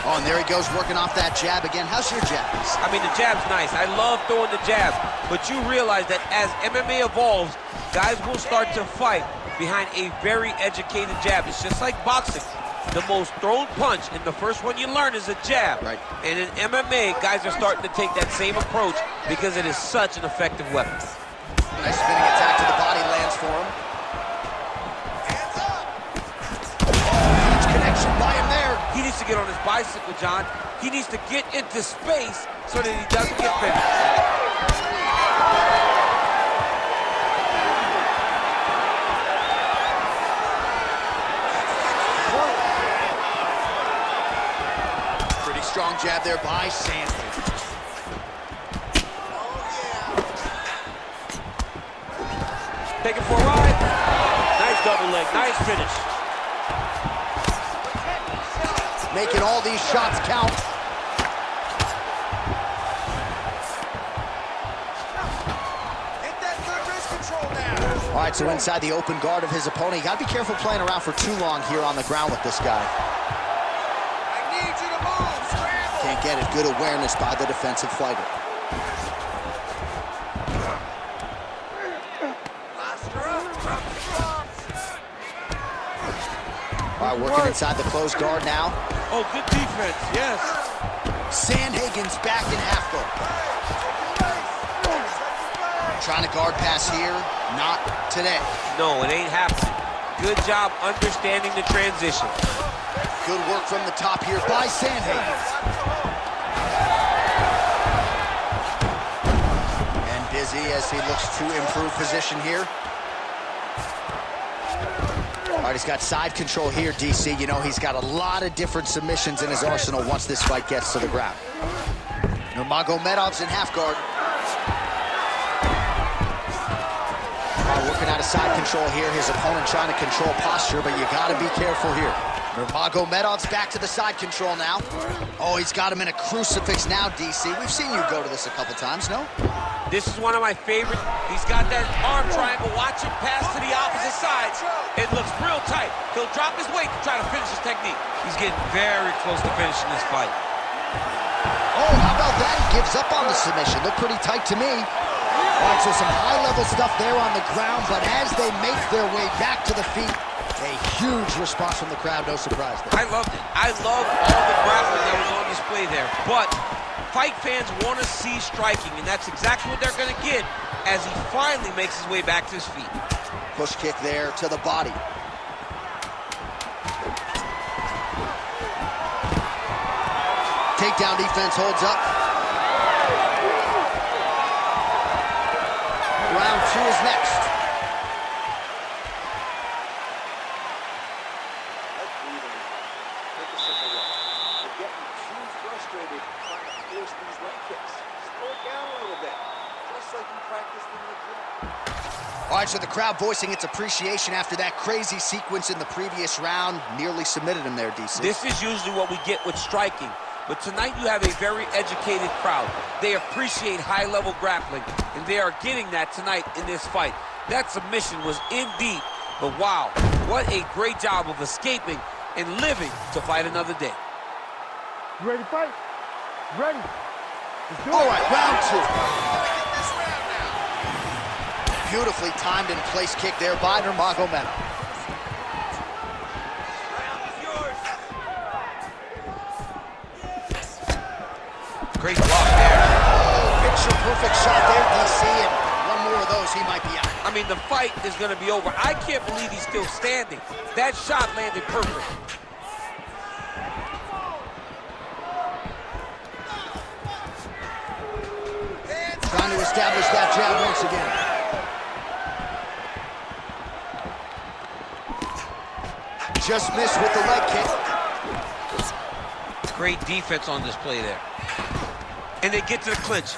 Oh, and there he goes, working off that jab again. How's your jab? I mean, the jab's nice. I love throwing the jab. But you realize that as MMA evolves, guys will start to fight behind a very educated jab. It's just like boxing. The most thrown punch, and the first one you learn is a jab. Right. And in MMA, guys are starting to take that same approach because it is such an effective weapon. Nice spinning attack to the body lands for him. Huge connection by him there. He needs to get on his bicycle, John. He needs to get into space so that he doesn't get finished. Strong jab there by Sandhagen. Take it for a ride. Nice double leg, nice finish. Making all these shots count. Hit that good wrist control now. All right, so inside the open guard of his opponent. You got to be careful playing around for too long here on the ground with this guy. Can't get it. Good awareness by the defensive fighter. All right, working inside the closed guard now. Oh, good defense, yes. Sandhagen's back in half guard. Trying to guard pass here. Not today. No, it ain't happening. Good job understanding the transition. Good work from the top here by Sandhagen. And busy as he looks to improve position here. All right, he's got side control here, DC. You know, he's got a lot of different submissions in his arsenal once this fight gets to the ground. Nurmagomedov's in half guard. Working out of side control here. His opponent trying to control posture, but you got to be careful here. Nurmagomedov's back to the side control now. Oh, he's got him in a crucifix now, DC. We've seen you go to this a couple times, no? This is one of my favorite. He's got that arm triangle. Watch him pass to the opposite side. It looks real tight. He'll drop his weight to try to finish his technique. He's getting very close to finishing this fight. Oh, how about that? He gives up on the submission. Looked pretty tight to me. All right, so some high-level stuff there on the ground, but as they make their way back to the feet, a huge response from the crowd, no surprise there. I loved it. I loved all the grappling that was on display there. But fight fans want to see striking, and that's exactly what they're going to get as he finally makes his way back to his feet. Push kick there to the body. Takedown defense holds up. Round two is next. All right, so the crowd voicing its appreciation after that crazy sequence in the previous round. Nearly submitted him there, DC. This is usually what we get with striking. But tonight you have a very educated crowd. They appreciate high-level grappling, and they are getting that tonight in this fight. That submission was in deep, but wow, what a great job of escaping and living to fight another day. You ready to fight? Ready. Let's do it. All right, round two. Beautifully timed and placed kick there by Nurmagomedov. Great block there. Oh, big picture-perfect shot there, DC, and one more of those, he might be out. I mean, the fight is going to be over. I can't believe he's still standing. That shot landed perfect. Trying to establish that jab once again. Just missed with the leg kick. Great defense on display there. And they get to the clinch.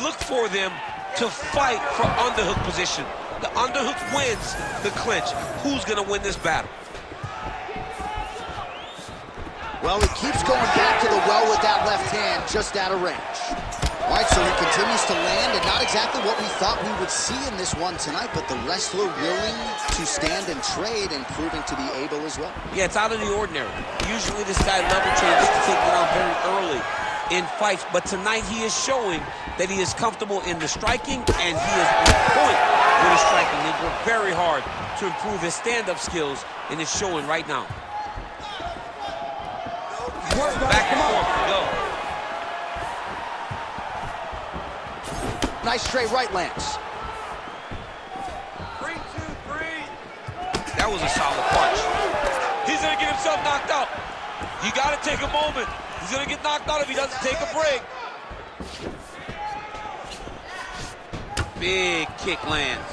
Look for them to fight for underhook position. The underhook wins the clinch. Who's going to win this battle? Well, he keeps going back to the well with that left hand, just out of range. All right, so he continues to land, and not exactly what we thought we would see in this one tonight, but the wrestler willing to stand and trade and proving to be able as well. Yeah, it's out of the ordinary. Usually this guy level changes to take it out very early in fights, but tonight he is showing that he is comfortable in the striking, and he is on point with his striking. He worked very hard to improve his stand-up skills, and it's showing right now. Back and forth, go. Nice straight right lands. 3, 2, 3. That was a solid punch. He's gonna get himself knocked out. You gotta take a moment. He's gonna get knocked out if he doesn't take a break. Big kick lands.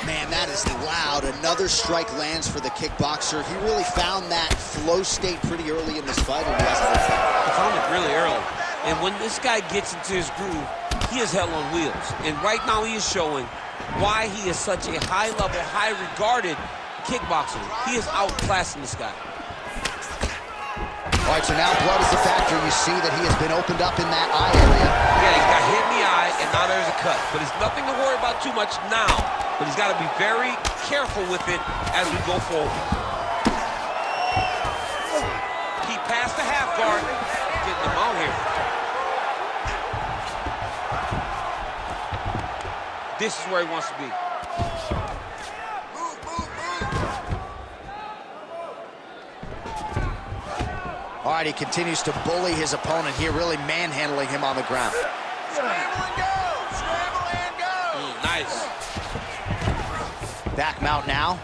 Man, that is loud. Another strike lands for the kickboxer. He really found that flow state pretty early in this fight. And He found it really early. And when this guy gets into his groove, he is hell on wheels. And right now he is showing why he is such a high-level, high-regarded kickboxer. He is outclassing this guy. All right, so now blood is a factor. You see that he has been opened up in that eye area. Yeah, he got hit in the eye, and now there's a cut. But it's nothing to worry about too much now. But he's got to be very careful with it as we go forward. Keep past the half guard. Getting him out here. This is where he wants to be. All right, he continues to bully his opponent here, really manhandling him on the ground. Scramble and go! Scramble and go! Nice. Back mount now.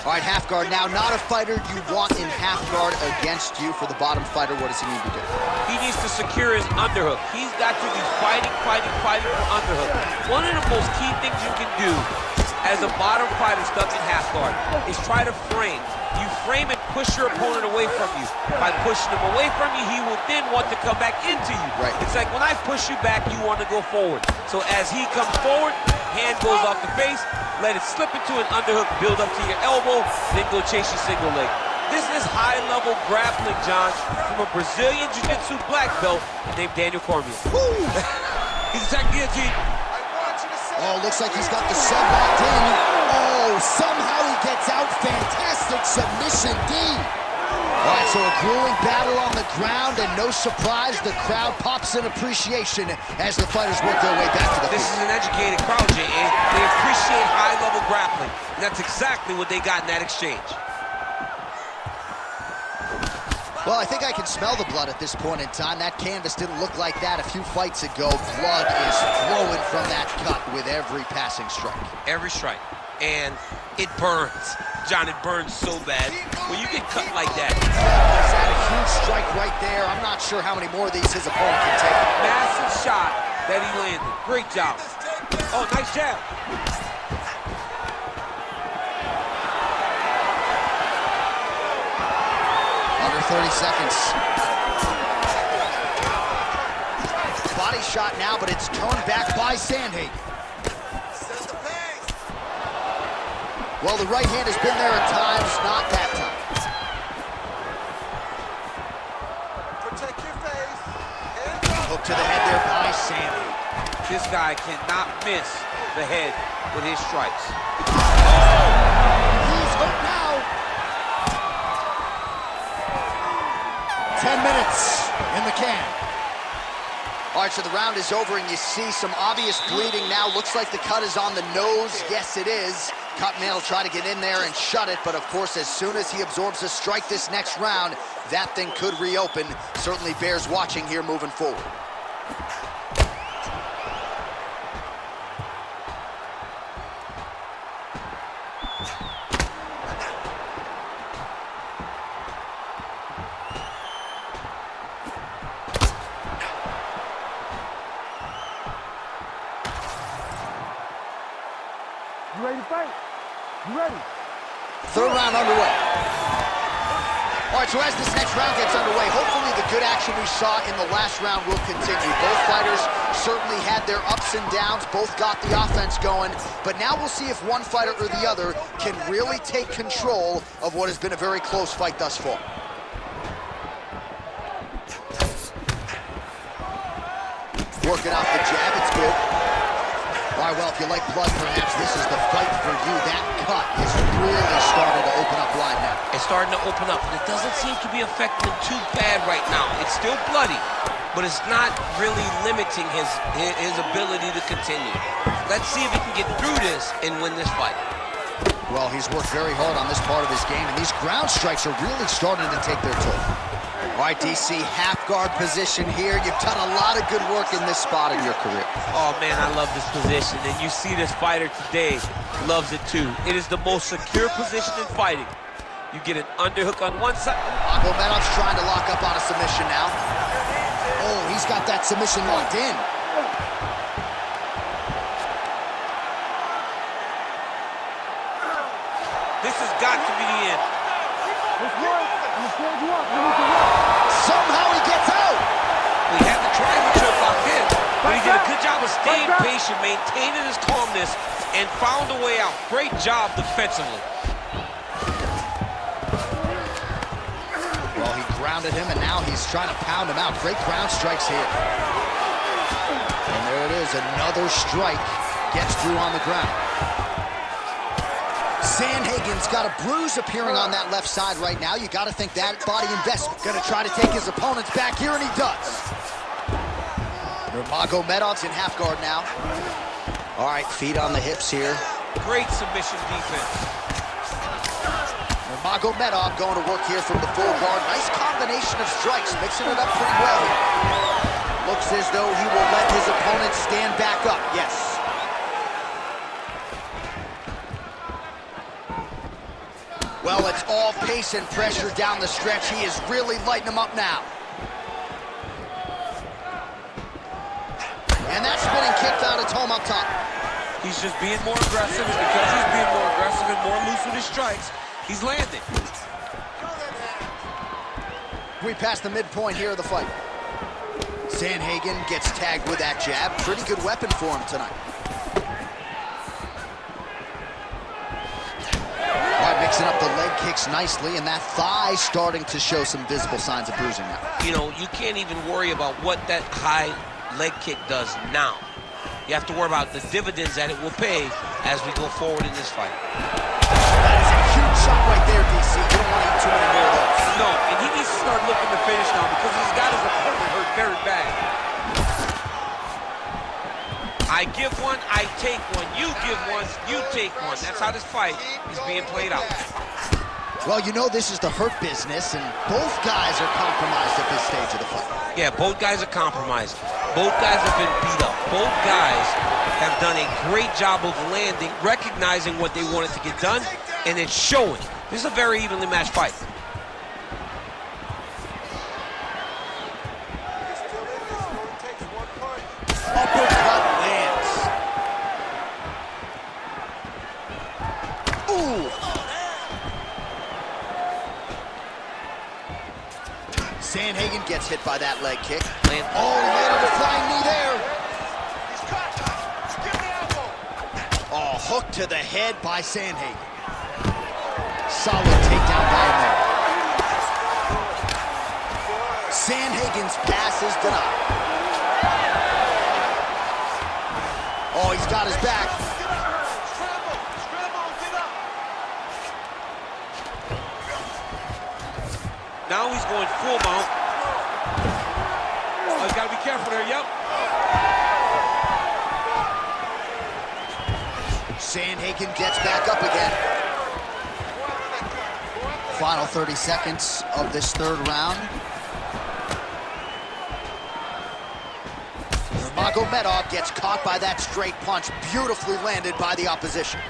All right, half guard now. Not a fighter you want in half guard against you. For the bottom fighter, what does he need to do? He needs to secure his underhook. He's got to be fighting for underhook. One of the most key things you can do as a bottom fighter stuck in half guard is try to frame. You frame and push your opponent away from you. By pushing him away from you, he will then want to come back into you. Right. It's like when I push you back, you want to go forward. So as he comes forward, hand goes off the face, let it slip into an underhook, build up to your elbow, then go chase your single leg. This is high-level grappling, John, from a Brazilian Jiu-Jitsu black belt named Daniel Cormier. He's attacking guillotine. Oh, looks like he's got the sub locked in. Oh, somehow he gets out. Fantastic submission D. All right, so a grueling battle on the ground, and no surprise, the crowd pops in appreciation as the fighters work their way back to the This field. is an educated crowd, J.A. They appreciate high-level grappling, and that's exactly what they got in that exchange. Well, I think I can smell the blood at this point in time. That canvas didn't look like that a few fights ago. Blood is flowing from that cut with every passing strike. Every strike. And it burns. John, it burns so bad when you get cut like that. He's had a huge strike right there. I'm not sure how many more of these his opponent can take. Massive shot that he landed. Great job. Oh, nice jab. Under 30 seconds. Body shot now, but it's turned back by Sandhagen. Well, the right hand has been there at times, not that time. Protect your face. Hook to the head there by Sandhagen. This guy cannot miss the head with his strikes. He's hooked now. 10 minutes in the can. All right, so the round is over, and you see some obvious bleeding now. Looks like the cut is on the nose. Yes, it is. Cutman will try to get in there and shut it, but of course, as soon as he absorbs a strike this next round, that thing could reopen. Certainly bears watching here moving forward. You ready to fight? You ready? Third round underway. All right, so as this next round gets underway, hopefully the good action we saw in the last round will continue. Both fighters certainly had their ups and downs, both got the offense going, but now we'll see if one fighter or the other can really take control of what has been a very close fight thus far. Working off the jab, it's good. All right, well, if you like blood, perhaps this is the fight for you. That cut is really starting to open up wide now. It's starting to open up, but it doesn't seem to be affecting him too bad right now. It's still bloody, but it's not really limiting his ability to continue. Let's see if he can get through this and win this fight. Well, he's worked very hard on this part of his game, and these ground strikes are really starting to take their toll. All right, DC, half guard position here. You've done a lot of good work in this spot in your career. Oh, man, I love this position, and you see this fighter today loves it, too. It is the most secure position in fighting. You get an underhook on one side. Magomedov's trying to lock up on a submission now. Oh, he's got that submission locked in. This has got to be the end. Let's work. I'm gonna stand you up. You need to work. Somehow he gets out. We had to try to choke locked in, but he did a good job of staying patient, maintaining his calmness, and found a way out. Great job defensively. Well, he grounded him, and now he's trying to pound him out. Great ground strikes here. And there it is, another strike. Gets through on the ground. Sandhagen's got a bruise appearing on that left side right now. You got to think that body investment. Going to try to take his opponents back here, and he does. Magomedov's in half guard now. All right, feet on the hips here. Great submission defense. Magomedov going to work here from the full guard. Nice combination of strikes, mixing it up pretty well here. Looks as though he will let his opponent stand back up. Yes. Well, it's all pace and pressure down the stretch. He is really lighting him up now. And that spinning kick found its home up top. He's just being more aggressive, and because he's being more aggressive and more loose with his strikes, he's landing. We passed the midpoint here of the fight. Sandhagen gets tagged with that jab. Pretty good weapon for him tonight. All right, mixing up the leg kicks nicely, and that thigh starting to show some visible signs of bruising now. You know, you can't even worry about what that high leg kick does now. You have to worry about the dividends that it will pay as we go forward in this fight. That is a huge shot right there, DC. You don't want to eat too many more of those. No, and he needs to start looking to finish now because he's got his opponent hurt very bad. I give one, I take one. You give one, you take one. That's how this fight is being played out. Well, you know this is the hurt business, and both guys are compromised at this stage of the fight. Yeah, both guys are compromised. Both guys have been beat up. Both guys have done a great job of landing, recognizing what they wanted to get done, and it's showing. This is a very evenly matched fight. Uppercut lands. Ooh. Sandhagen gets hit by that leg kick. Oh, he landed a flying knee there. Oh, hook to the head by Sandhagen. Solid takedown by him there. Sandhagen's pass is denied. Oh, he's got his back. Now he's going full mount. Oh, he's got to be careful there, yep. Sandhagen gets back up again. Final 30 seconds of this third round. Magomedov gets caught by that straight punch, beautifully landed by the opposition.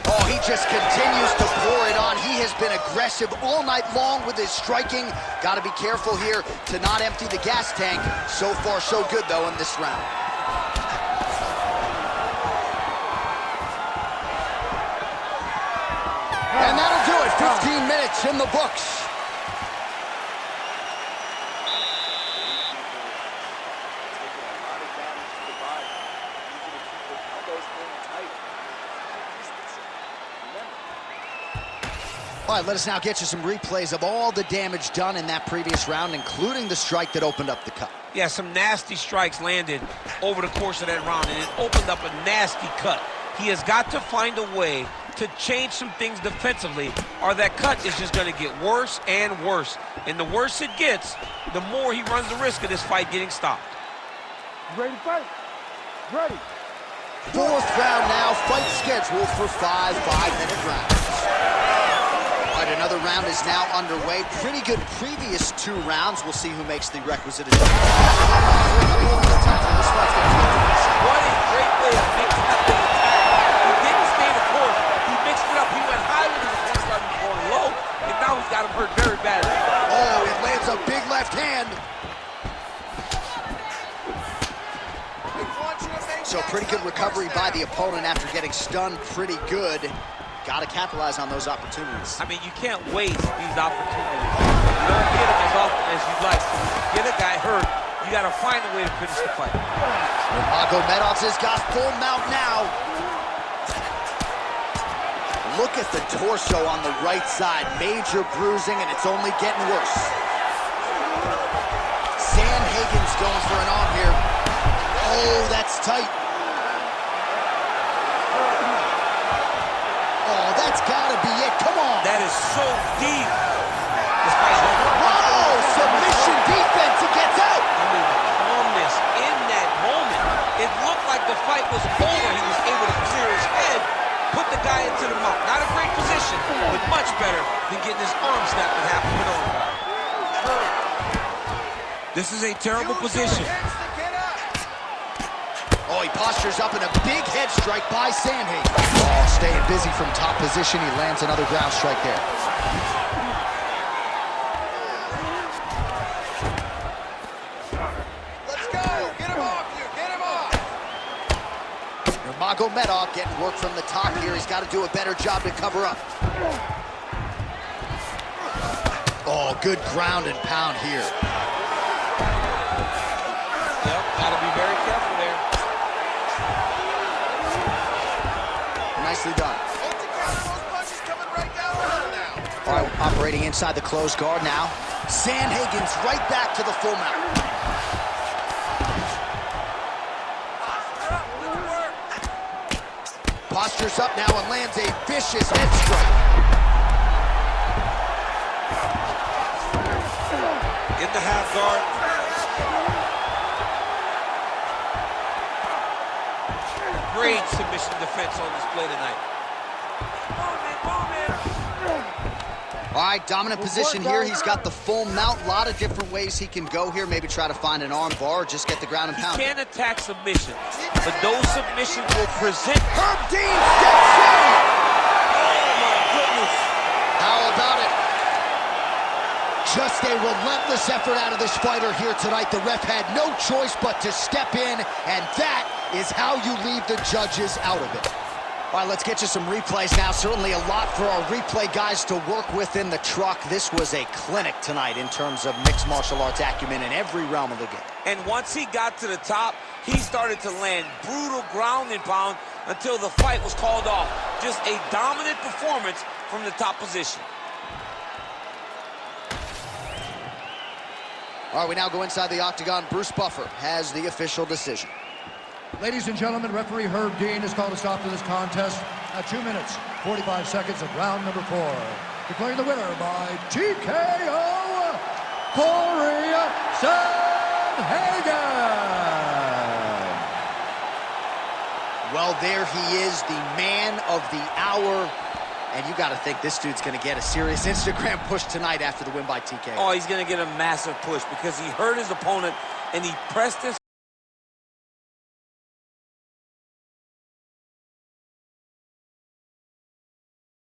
Oh, he just continues to pour it on. He has been aggressive all night long with his striking. Got to be careful here to not empty the gas tank. So far, so good, though, in this round. And that'll do it. 15 minutes in the books. All right, let us now get you some replays of all the damage done in that previous round, including the strike that opened up the cut. Yeah, some nasty strikes landed over the course of that round, and it opened up a nasty cut. He has got to find a way to change some things defensively, or that cut is just going to get worse and worse. And the worse it gets, the more he runs the risk of this fight getting stopped. Ready to fight? Ready. Fourth round now, fight scheduled for 5 5-minute rounds. All right, another round is now underway. Pretty good previous 2 rounds. We'll see who makes the requisite adjustment. What a great way of mixing up the attack. He didn't stay the course. He mixed it up. He went high with his attack, started going low, and now he's got him hurt very badly. Oh, he lands a big left hand. So pretty good recovery by the opponent after getting stunned pretty good. Got to capitalize on those opportunities. I mean, you can't waste these opportunities. You don't get them as often as you'd like. So when you get a guy hurt, you got to find a way to finish the fight. Magomedov has got full mount now. Look at the torso on the right side. Major bruising, and it's only getting worse. Sandhagen's going for an arm here. Oh, that's tight. Oh, that's got to be it. Come on. That is so deep. Whoa, submission defense. He gets out. I mean, calmness in that moment. It looked like the fight was over. He was able to clear his head, put the guy into the mount. Not a great position, but much better than getting his arm snapped in half with an arm. This is a terrible position. Oh, he postures up in a big head strike by Sandhagen. Oh, staying busy from top position. He lands another ground strike there. Let's go! Get him off you! Get him off! Magomedov getting work from the top here. He's got to do a better job to cover up. Oh, good ground and pound here. Yep, got to be very careful there. Nicely done. All right, operating inside the closed guard now. Sandhagen's right back to the full mount. Postures up now and lands a vicious head strike. In the half guard. Great submission defense on display tonight. All right, dominant position here. He's got the full mount. A lot of different ways he can go here. Maybe try to find an arm bar or just get the ground and pound. He can attack submissions, but those submissions will present. Herb Dean steps in! Oh, my goodness. How about it? Just a relentless effort out of this fighter here tonight. The ref had no choice but to step in, and that is how you leave the judges out of it. All right, let's get you some replays now. Certainly a lot for our replay guys to work with in the truck. This was a clinic tonight in terms of mixed martial arts acumen in every realm of the game. And once he got to the top, he started to land brutal ground and pound until the fight was called off. Just a dominant performance from the top position. All right, we now go inside the octagon. Bruce Buffer has the official decision. Ladies and gentlemen, referee Herb Dean has called a stop to this contest at 2 minutes, 45 seconds of round number 4. Declaring the winner by TKO, Corey Sandhagen. Well, there he is, the man of the hour. And you got to think this dude's going to get a serious Instagram push tonight after the win by TKO. Oh, he's going to get a massive push because he hurt his opponent and he pressed his